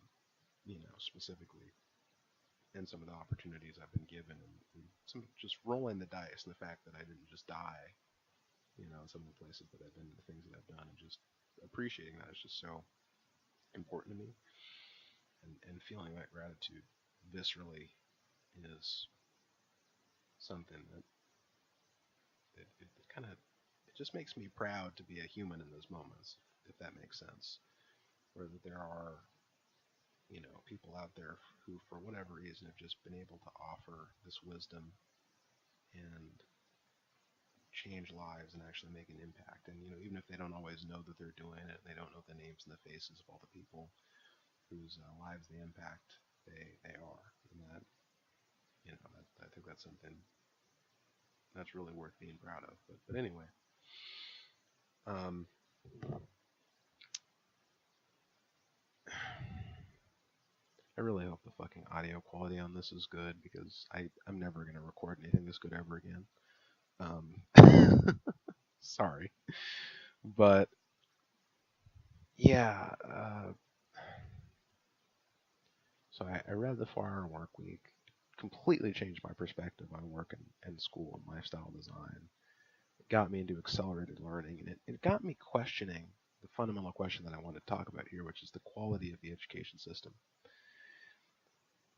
specifically and some of the opportunities I've been given, and some just rolling the dice, and the fact that I didn't just die, in some of the places that I've been, the things that I've done, and just appreciating that is just so important to me, and feeling that gratitude viscerally is something that it kind of it just makes me proud to be a human in those moments, if that makes sense, or that there are people out there who, for whatever reason, have just been able to offer this wisdom and change lives and actually make an impact. And even if they don't always know that they're doing it, they don't know the names and the faces of all the people whose lives they impact, they are. And that I think that's something that's really worth being proud of. But anyway, um, I really hope the fucking audio quality on this is good because I'm never gonna record anything this good ever again. Sorry, but yeah. So I read the 4 Hour Work Week, completely changed my perspective on work and school and lifestyle design. It got me into accelerated learning, and it got me questioning the fundamental question that I want to talk about here, which is the quality of the education system.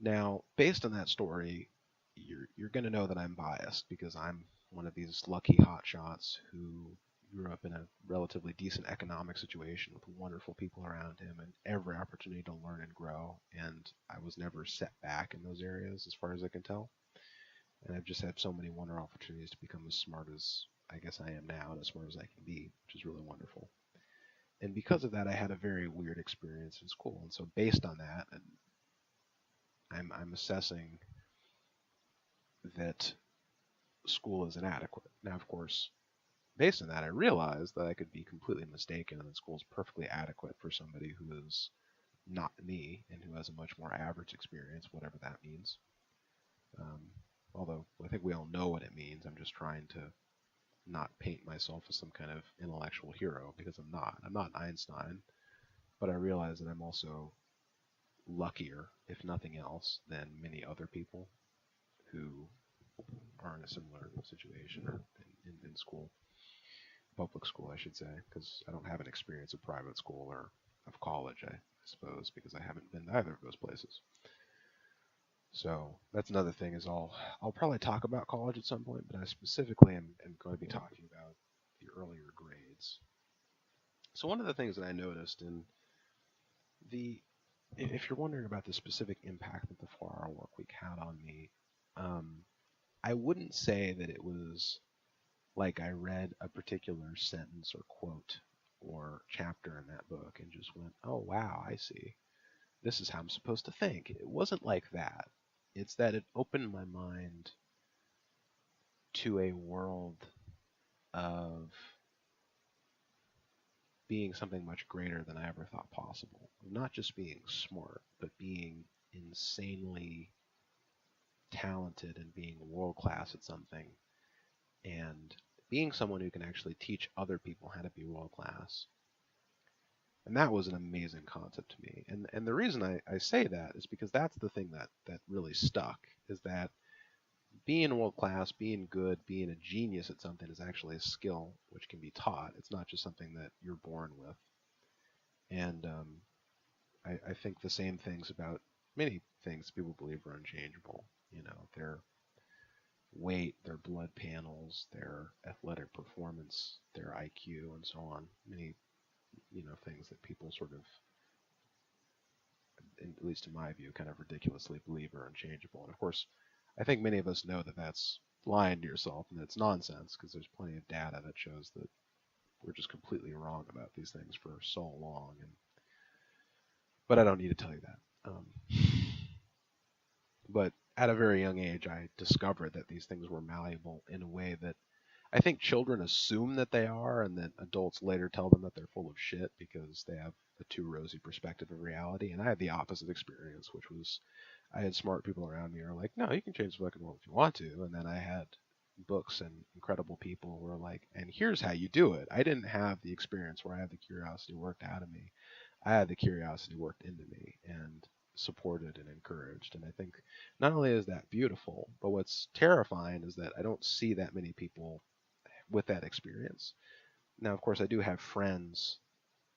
Now, based on that story, you're going to know that I'm biased because I'm one of these lucky hotshots who grew up in a relatively decent economic situation with wonderful people around him and every opportunity to learn and grow. And I was never set back in those areas as far as I can tell. And I've just had so many wonderful opportunities to become as smart as I guess I am now and as smart as I can be, which is really wonderful. And because of that, I had a very weird experience in school. And so based on that, I'm assessing that school is inadequate. Now, of course, based on that, I realized that I could be completely mistaken and that school is perfectly adequate for somebody who is not me and who has a much more average experience, whatever that means. Um, Although I think we all know what it means. I'm just trying to not paint myself as some kind of intellectual hero because I'm not. I'm not Einstein, but I realize that I'm also luckier, if nothing else, than many other people who are in a similar situation or in school. Public school, I should say, because I don't have an experience of private school or of college, I suppose, because I haven't been to either of those places. So that's another thing is I'll probably talk about college at some point, but I specifically am going to be talking about the earlier grades. So one of the things that I noticed in the if you're wondering about the specific impact that the 4 Hour Work Week had on me, um, I wouldn't say that it was like I read a particular sentence or quote or chapter in that book and just went, oh wow, I see. this is how I'm supposed to think. It wasn't like that. It's that it opened my mind to a world of being something much greater than I ever thought possible. Not just being smart, but being insanely talented and being world class at something, and being someone who can actually teach other people how to be world class. And that was an amazing concept to me. And the reason I say that is because that's the thing that really stuck, is that being world class, being good, being a genius at something is actually a skill which can be taught. It's not just something that you're born with. And I think the same things about many things people believe are unchangeable. You know, their weight, their blood panels, their athletic performance, their IQ, and so on. Many, things that people sort of, at least in my view, kind of ridiculously believe are unchangeable. And of course, I think many of us know that that's lying to yourself and it's nonsense, because there's plenty of data that shows that we're just completely wrong about these things for so long. But I don't need to tell you that. But at a very young age, I discovered that these things were malleable in a way that I think children assume that they are, and that adults later tell them that they're full of shit because they have a too rosy perspective of reality. And I had the opposite experience, which was I had smart people around me who were like, no, you can change the fucking world if you want to. And then I had books and incredible people who were like, and here's how you do it. I didn't have the experience where I had the curiosity worked out of me. I had the curiosity worked into me and supported and encouraged. And I think not only is that beautiful, but what's terrifying is that I don't see that many people with that experience. Now, of course, I do have friends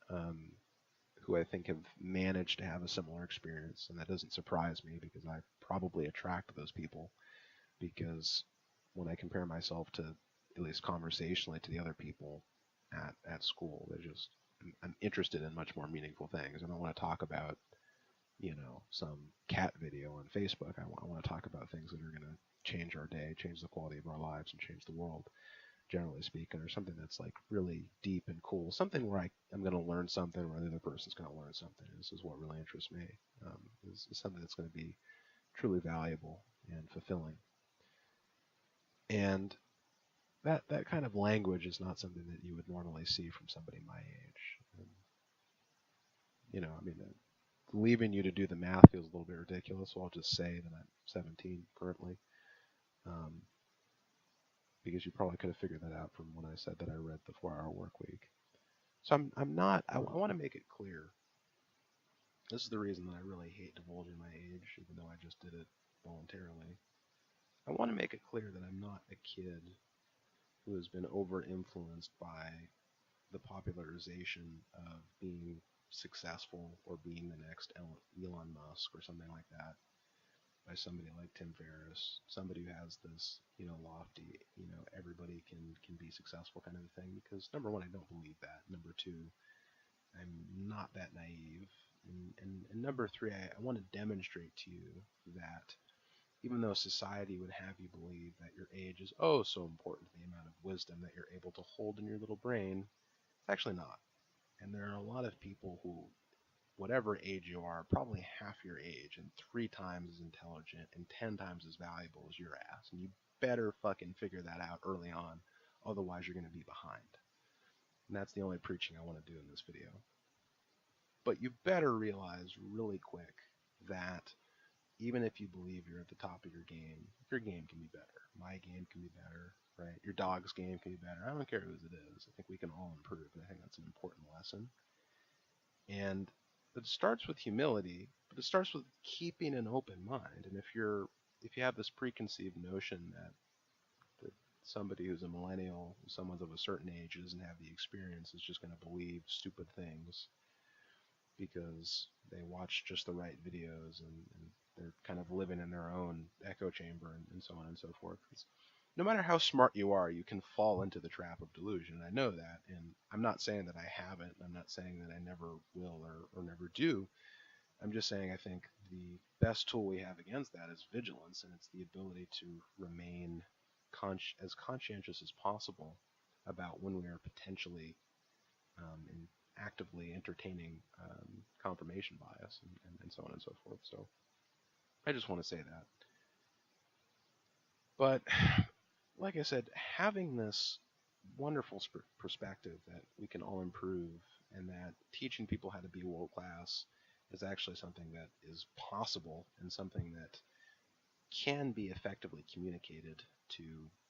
um, who I think have managed to have a similar experience, and that doesn't surprise me because I probably attract those people. Because when I compare myself to, at least conversationally, to the other people at school, they're just I'm interested in much more meaningful things. I don't want to talk about some cat video on Facebook. I want to talk about things that are going to change our day, change the quality of our lives, and change the world, generally speaking, or something that's like really deep and cool, something where I'm going to learn something, where the other person's going to learn something. This is what really interests me. Is something that's going to be truly valuable and fulfilling. And that kind of language is not something that you would normally see from somebody my age. And, I mean, leaving you to do the math feels a little bit ridiculous, so I'll just say that I'm 17 currently. Um, because you probably could have figured that out from when I said that I read the 4 Hour Work Week. So I'm not. I want to make it clear. This is the reason that I really hate divulging my age, even though I just did it voluntarily. I want to make it clear that I'm not a kid who has been over influenced by the popularization of being successful or being the next Elon Musk or something like that, by somebody like Tim Ferriss, somebody who has this, lofty, everybody can be successful kind of a thing. Because number one, I don't believe that. Number two, I'm not that naive. And number three, I want to demonstrate to you that even though society would have you believe that your age is oh so important to the amount of wisdom that you're able to hold in your little brain, it's actually not. And there are a lot of people who, whatever age you are, probably half your age and 3 times as intelligent and 10 times as valuable as your ass. And you better fucking figure that out early on, otherwise you're going to be behind. And that's the only preaching I want to do in this video. But you better realize really quick that even if you believe you're at the top of your game can be better. My game can be better, right? Your dog's game can be better. I don't care whose it is. I think we can all improve. And I think that's an important lesson. And it starts with humility, but it starts with keeping an open mind. And if you have this preconceived notion that somebody who's a millennial, someone of a certain age, who doesn't have the experience, is just going to believe stupid things because they watch just the right videos, and they're kind of living in their own echo chamber, and so on and so forth. No matter how smart you are, you can fall into the trap of delusion. I know that, and I'm not saying that I haven't. I'm not saying that I never will or never do. I'm just saying I think the best tool we have against that is vigilance, and it's the ability to remain as conscientious as possible about when we are potentially actively entertaining confirmation bias and so on and so forth. So I just want to say that. But like I said, having this wonderful perspective that we can all improve and that teaching people how to be world class is actually something that is possible and something that can be effectively communicated to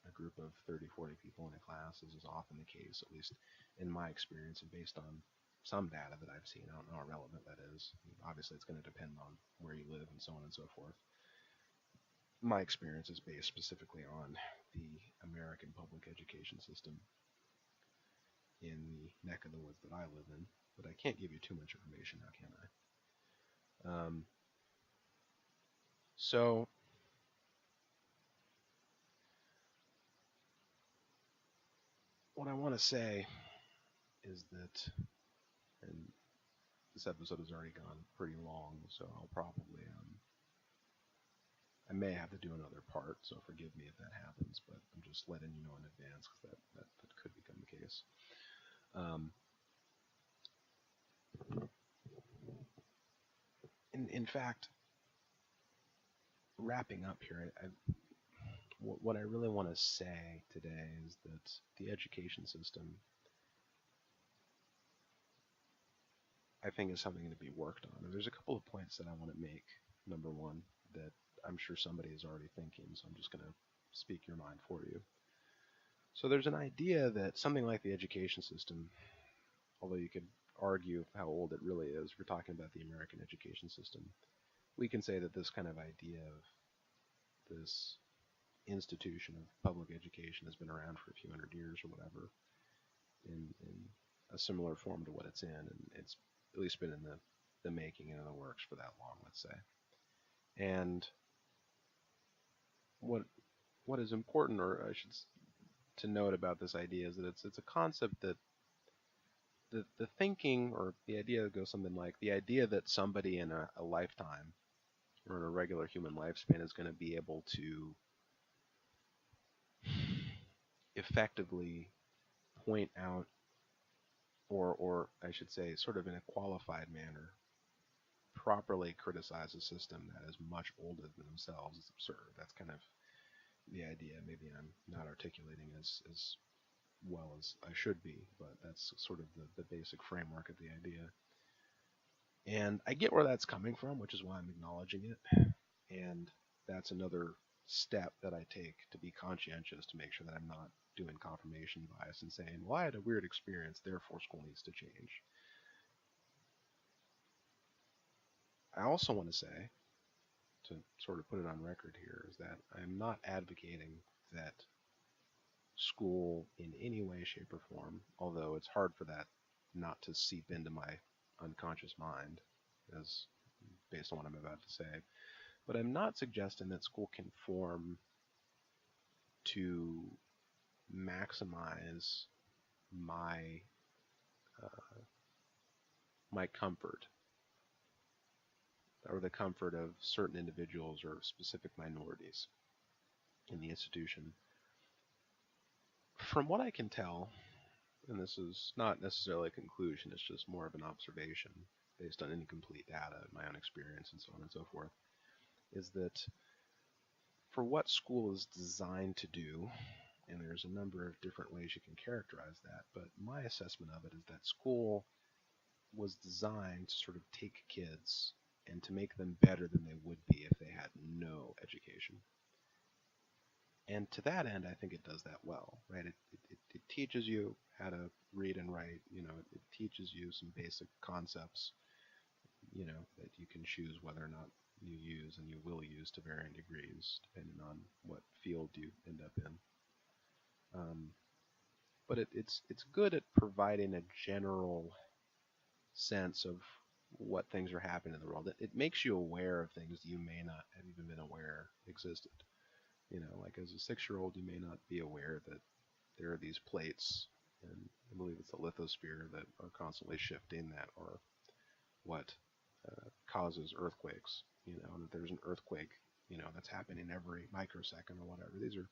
a group of 30, 40 people in a class, as is often the case, at least in my experience and based on some data that I've seen. I don't know how relevant that is. Obviously, it's going to depend on where you live and so on and so forth. My experience is based specifically on the American public education system in the neck of the woods that I live in, but I can't give you too much information now, can I? So what I want to say is that, and this episode has already gone pretty long, so I'll probably, I may have to do another part, so forgive me if that happens, but I'm just letting you know in advance because that could become the case. In fact, wrapping up here, what I really want to say today is that the education system, I think, is something to be worked on. And there's a couple of points that I want to make. Number one, that I'm sure somebody is already thinking, so I'm just going to speak your mind for you. So there's an idea that something like the education system, although you could argue how old it really is, we're talking about the American education system, we can say that this kind of idea of this institution of public education has been around for a few hundred years or whatever in a similar form to what it's in, and it's at least been in the making and in the works for that long, let's say. And what is important, or I should to note about this idea, is that it's a concept that the thinking or the idea goes something like the idea that somebody in a lifetime or in a regular human lifespan is going to be able to effectively point out, or I should say, sort of in a qualified manner, properly criticize a system that is much older than themselves is absurd. That's kind of the idea. Maybe I'm not articulating as well as I should be, but that's sort of the basic framework of the idea. And I get where that's coming from, which is why I'm acknowledging it. And that's another step that I take to be conscientious to make sure that I'm not doing confirmation bias and saying, well, I had a weird experience, therefore school needs to change. I also want to say, to sort of put it on record here, is that I'm not advocating that school in any way, shape, or form, although it's hard for that not to seep into my unconscious mind, as based on what I'm about to say. But I'm not suggesting that school can form to maximize my my comfort or the comfort of certain individuals or specific minorities in the institution. From what I can tell, and this is not necessarily a conclusion, it's just more of an observation based on incomplete data, my own experience, and so on and so forth, is that for what school is designed to do, and there's a number of different ways you can characterize that, but my assessment of it is that school was designed to sort of take kids and to make them better than they would be if they had no education. And to that end, I think it does that well, right? It teaches you how to read and write, it teaches you some basic concepts, that you can choose whether or not you use and you will use to varying degrees, depending on what field you end up in. But it's good at providing a general sense of what things are happening in the world. It makes you aware of things you may not have even been aware existed. Like as a 6-year-old, you may not be aware that there are these plates, and I believe it's the lithosphere, that are constantly shifting that are what causes earthquakes. That there's an earthquake, that's happening every microsecond or whatever. These are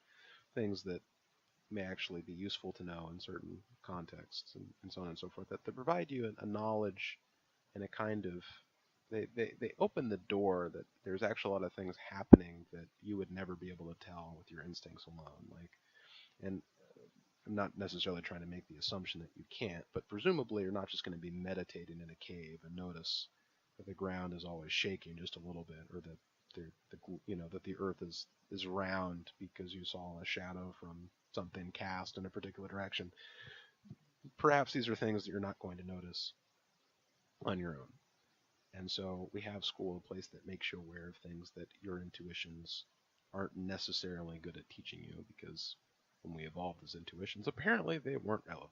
things that may actually be useful to know in certain contexts, and so on and so forth, that they provide you a knowledge and a kind of they open the door that there's actually a lot of things happening that you would never be able to tell with your instincts alone. Like, and I'm not necessarily trying to make the assumption that you can't, but presumably you're not just going to be meditating in a cave and notice that the ground is always shaking just a little bit, or that that the earth is round because you saw a shadow from something cast in a particular direction. Perhaps these are things that you're not going to notice on your own. And so we have school, a place that makes you aware of things that your intuitions aren't necessarily good at teaching you, because when we evolved as intuitions, apparently they weren't relevant.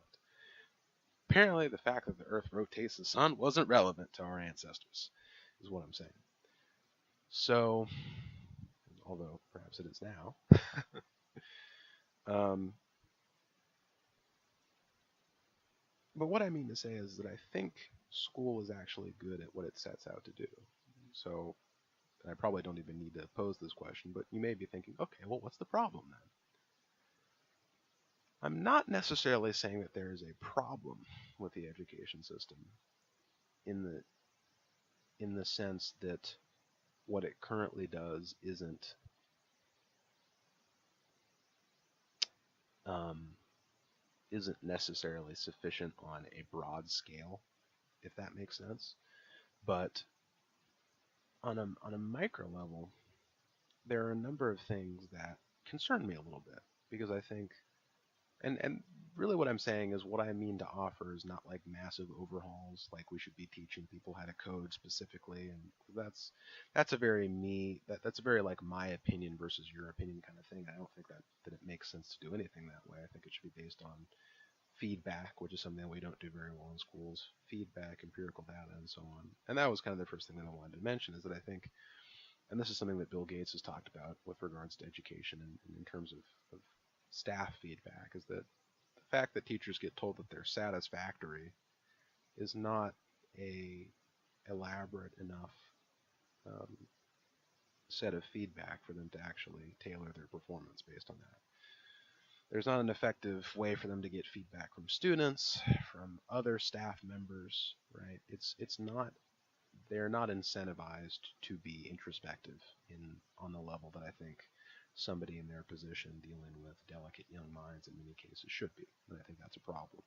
Apparently the fact that the earth rotates the sun wasn't relevant to our ancestors, is what I'm saying. So, although perhaps it is now. um, but what I mean to say is that I think school is actually good at what it sets out to do. So, and I probably don't even need to pose this question, but you may be thinking, okay, well, what's the problem then? I'm not necessarily saying that there is a problem with the education system in the sense that what it currently does um, isn't necessarily sufficient on a broad scale, if that makes sense. But on a micro level, there are a number of things that concern me a little bit, because I think, and really what I'm saying is, what I mean to offer is not like massive overhauls, like we should be teaching people how to code specifically, and that's a very that's a very like my opinion versus your opinion kind of thing. I don't think that it makes sense to do anything that way. I think it should be based on feedback, which is something that we don't do very well in schools. Feedback, empirical data, and so on. And that was kind of the first thing that I wanted to mention, is that I think, and this is something that Bill Gates has talked about with regards to education and in terms of staff feedback, is that the fact that teachers get told that they're satisfactory is not a elaborate enough um, set of feedback for them to actually tailor their performance based on that. There's not an effective way for them to get feedback from students, from other staff members, right? It's not, they're not incentivized to be introspective in on the level that I think somebody in their position dealing with delicate young minds in many cases should be. And I think that's a problem.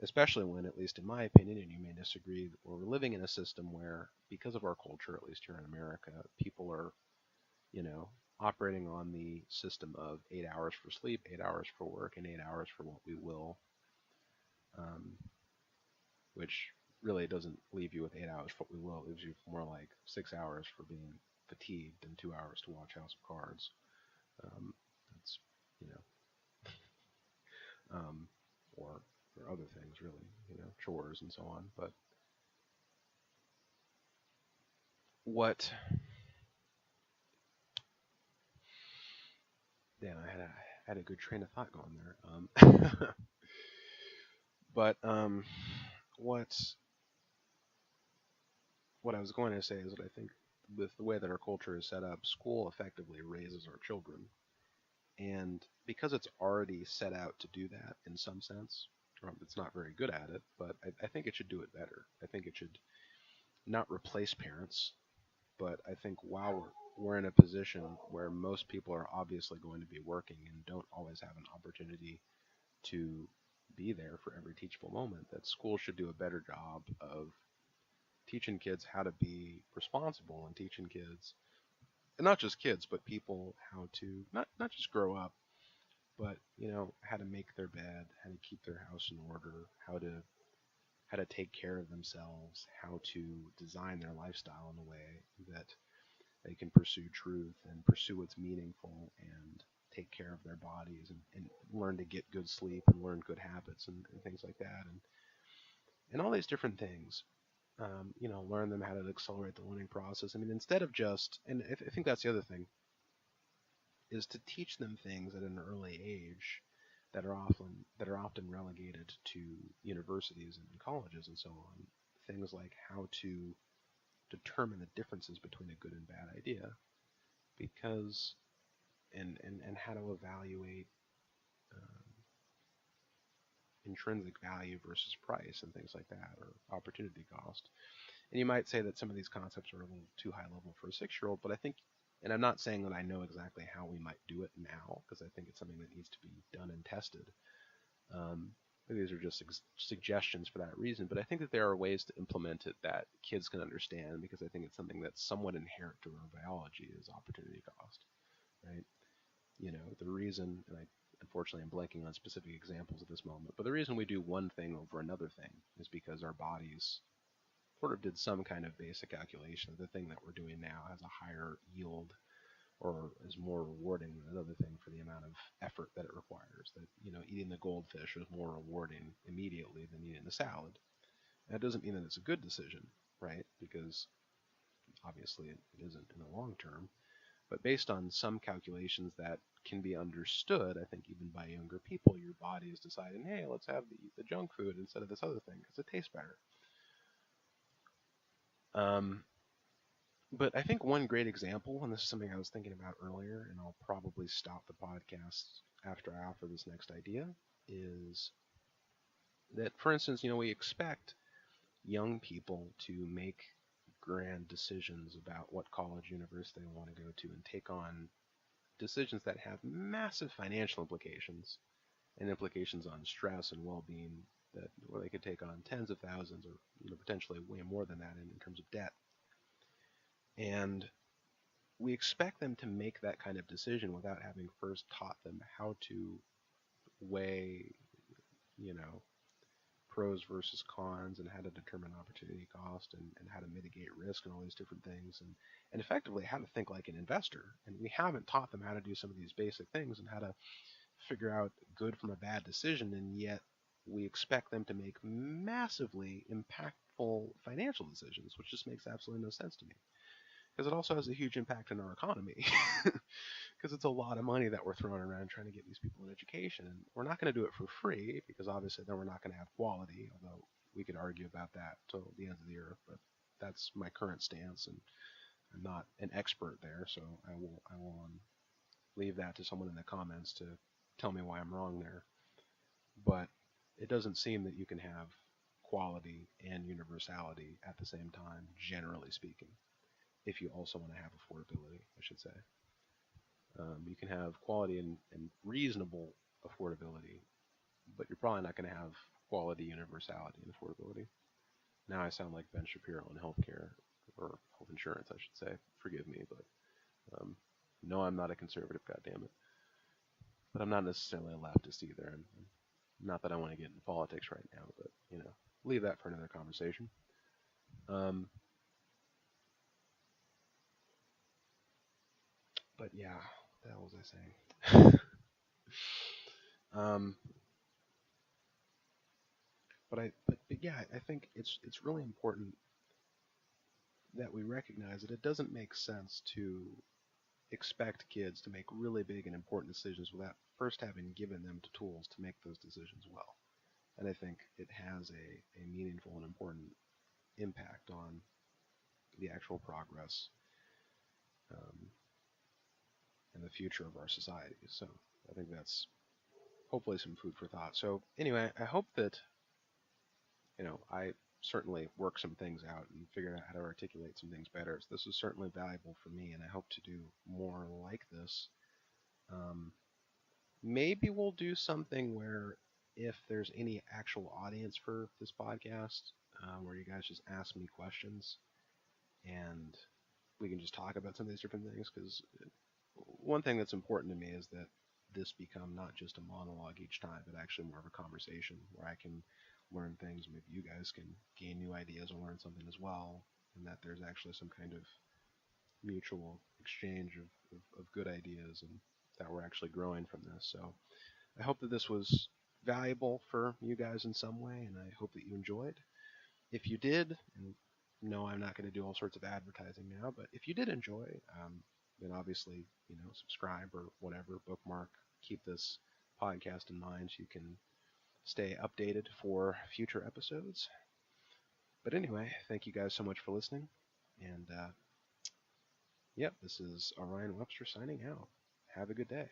Especially when, at least in my opinion, and you may disagree, we're living in a system where, because of our culture, at least here in America, people are, you know, operating on the system of 8 hours for sleep, 8 hours for work, and 8 hours for what we will, um, which really doesn't leave you with 8 hours for what we will. It leaves you more like 6 hours for being fatigued and 2 hours to watch House of Cards. That's, you know, um, or other things really, chores and so on. But what? Damn, I had a good train of thought going there. But what's what I was going to say is that I think, with the way that our culture is set up, school effectively raises our children. And because it's already set out to do that in some sense, it's not very good at it, but I think it should do it better. I think it should not replace parents, but I think while we're in a position where most people are obviously going to be working and don't always have an opportunity to be there for every teachable moment, that school should do a better job of teaching kids how to be responsible, and teaching kids, and not just kids, but people, how to not just grow up, but how to make their bed, how to keep their house in order, how to take care of themselves, how to design their lifestyle in a way that they can pursue truth and pursue what's meaningful, and take care of their bodies, and learn to get good sleep and learn good habits, and things like that, and all these different things. Learn them how to accelerate the learning process. I mean, instead of just, and I think that's the other thing, is to teach them things at an early age that are often relegated to universities and colleges and so on. Things like how to determine the differences between a good and bad idea, because and how to evaluate intrinsic value versus price and things like that, or opportunity cost. And you might say that some of these concepts are a little too high level for a 6-year-old, but I think, and I'm not saying that I know exactly how we might do it now, because I think it's something that needs to be done and tested. Um, these are just suggestions for that reason, but I think that there are ways to implement it that kids can understand, because I think it's something that's somewhat inherent to our biology is opportunity cost, right? The reason, and I unfortunately I'm blanking on specific examples at this moment, but the reason we do one thing over another thing is because our bodies sort of did some kind of basic calculation. The thing that we're doing now has a higher yield or is more rewarding than another thing for the amount of effort that it requires. That, eating the goldfish is more rewarding immediately than eating the salad. That doesn't mean that it's a good decision, right? Because obviously it isn't in the long term. But based on some calculations that can be understood, I think even by younger people, your body is deciding, hey, let's have the junk food instead of this other thing because it tastes better. But I think one great example, and this is something I was thinking about earlier, and I'll probably stop the podcast after I offer this next idea, is that, for instance, we expect young people to make grand decisions about what college university they want to go to and take on decisions that have massive financial implications and implications on stress and well-being, that where they could take on tens of thousands or potentially way more than that in terms of debt. And we expect them to make that kind of decision without having first taught them how to weigh, pros versus cons, and how to determine opportunity cost, and how to mitigate risk and all these different things, and effectively how to think like an investor. And we haven't taught them how to do some of these basic things and how to figure out good from a bad decision, and yet we expect them to make massively impactful financial decisions, which just makes absolutely no sense to me. Because it also has a huge impact on our economy. Because it's a lot of money that we're throwing around trying to get these people an education. And we're not going to do it for free, because obviously then we're not going to have quality, although we could argue about that till the ends of the earth. But that's my current stance, and I'm not an expert there, so I will leave that to someone in the comments to tell me why I'm wrong there. But it doesn't seem that you can have quality and universality at the same time, generally speaking, if you also want to have affordability, I should say. You can have quality and reasonable affordability, but you're probably not going to have quality, universality, and affordability. Now I sound like Ben Shapiro in healthcare, or health insurance, I should say. Forgive me, but no, I'm not a conservative, goddammit. But I'm not necessarily a leftist either, and not that I want to get into politics right now, but leave that for another conversation. But yeah, what the hell was I saying? But yeah, I think it's really important that we recognize that it doesn't make sense to expect kids to make really big and important decisions without first having given them the tools to make those decisions well. And I think it has a meaningful and important impact on the actual progress and the future of our society. So I think that's hopefully some food for thought. So anyway, I hope that I certainly worked some things out and figured out how to articulate some things better. So this was certainly valuable for me, and I hope to do more like this. Maybe we'll do something where, if there's any actual audience for this podcast, where you guys just ask me questions and we can just talk about some of these different things. Because one thing that's important to me is that this become not just a monologue each time, but actually more of a conversation where I can learn things. Maybe you guys can gain new ideas and learn something as well, and that there's actually some kind of mutual exchange of good ideas, and that we're actually growing from this. So I hope that this was valuable for you guys in some way, and I hope that you enjoyed. If you did, and no, I'm not going to do all sorts of advertising now, but if you did enjoy, then obviously, subscribe or whatever, bookmark, keep this podcast in mind so you can stay updated for future episodes. But anyway, thank you guys so much for listening. And, yep, this is Orion Webster signing out. Have a good day.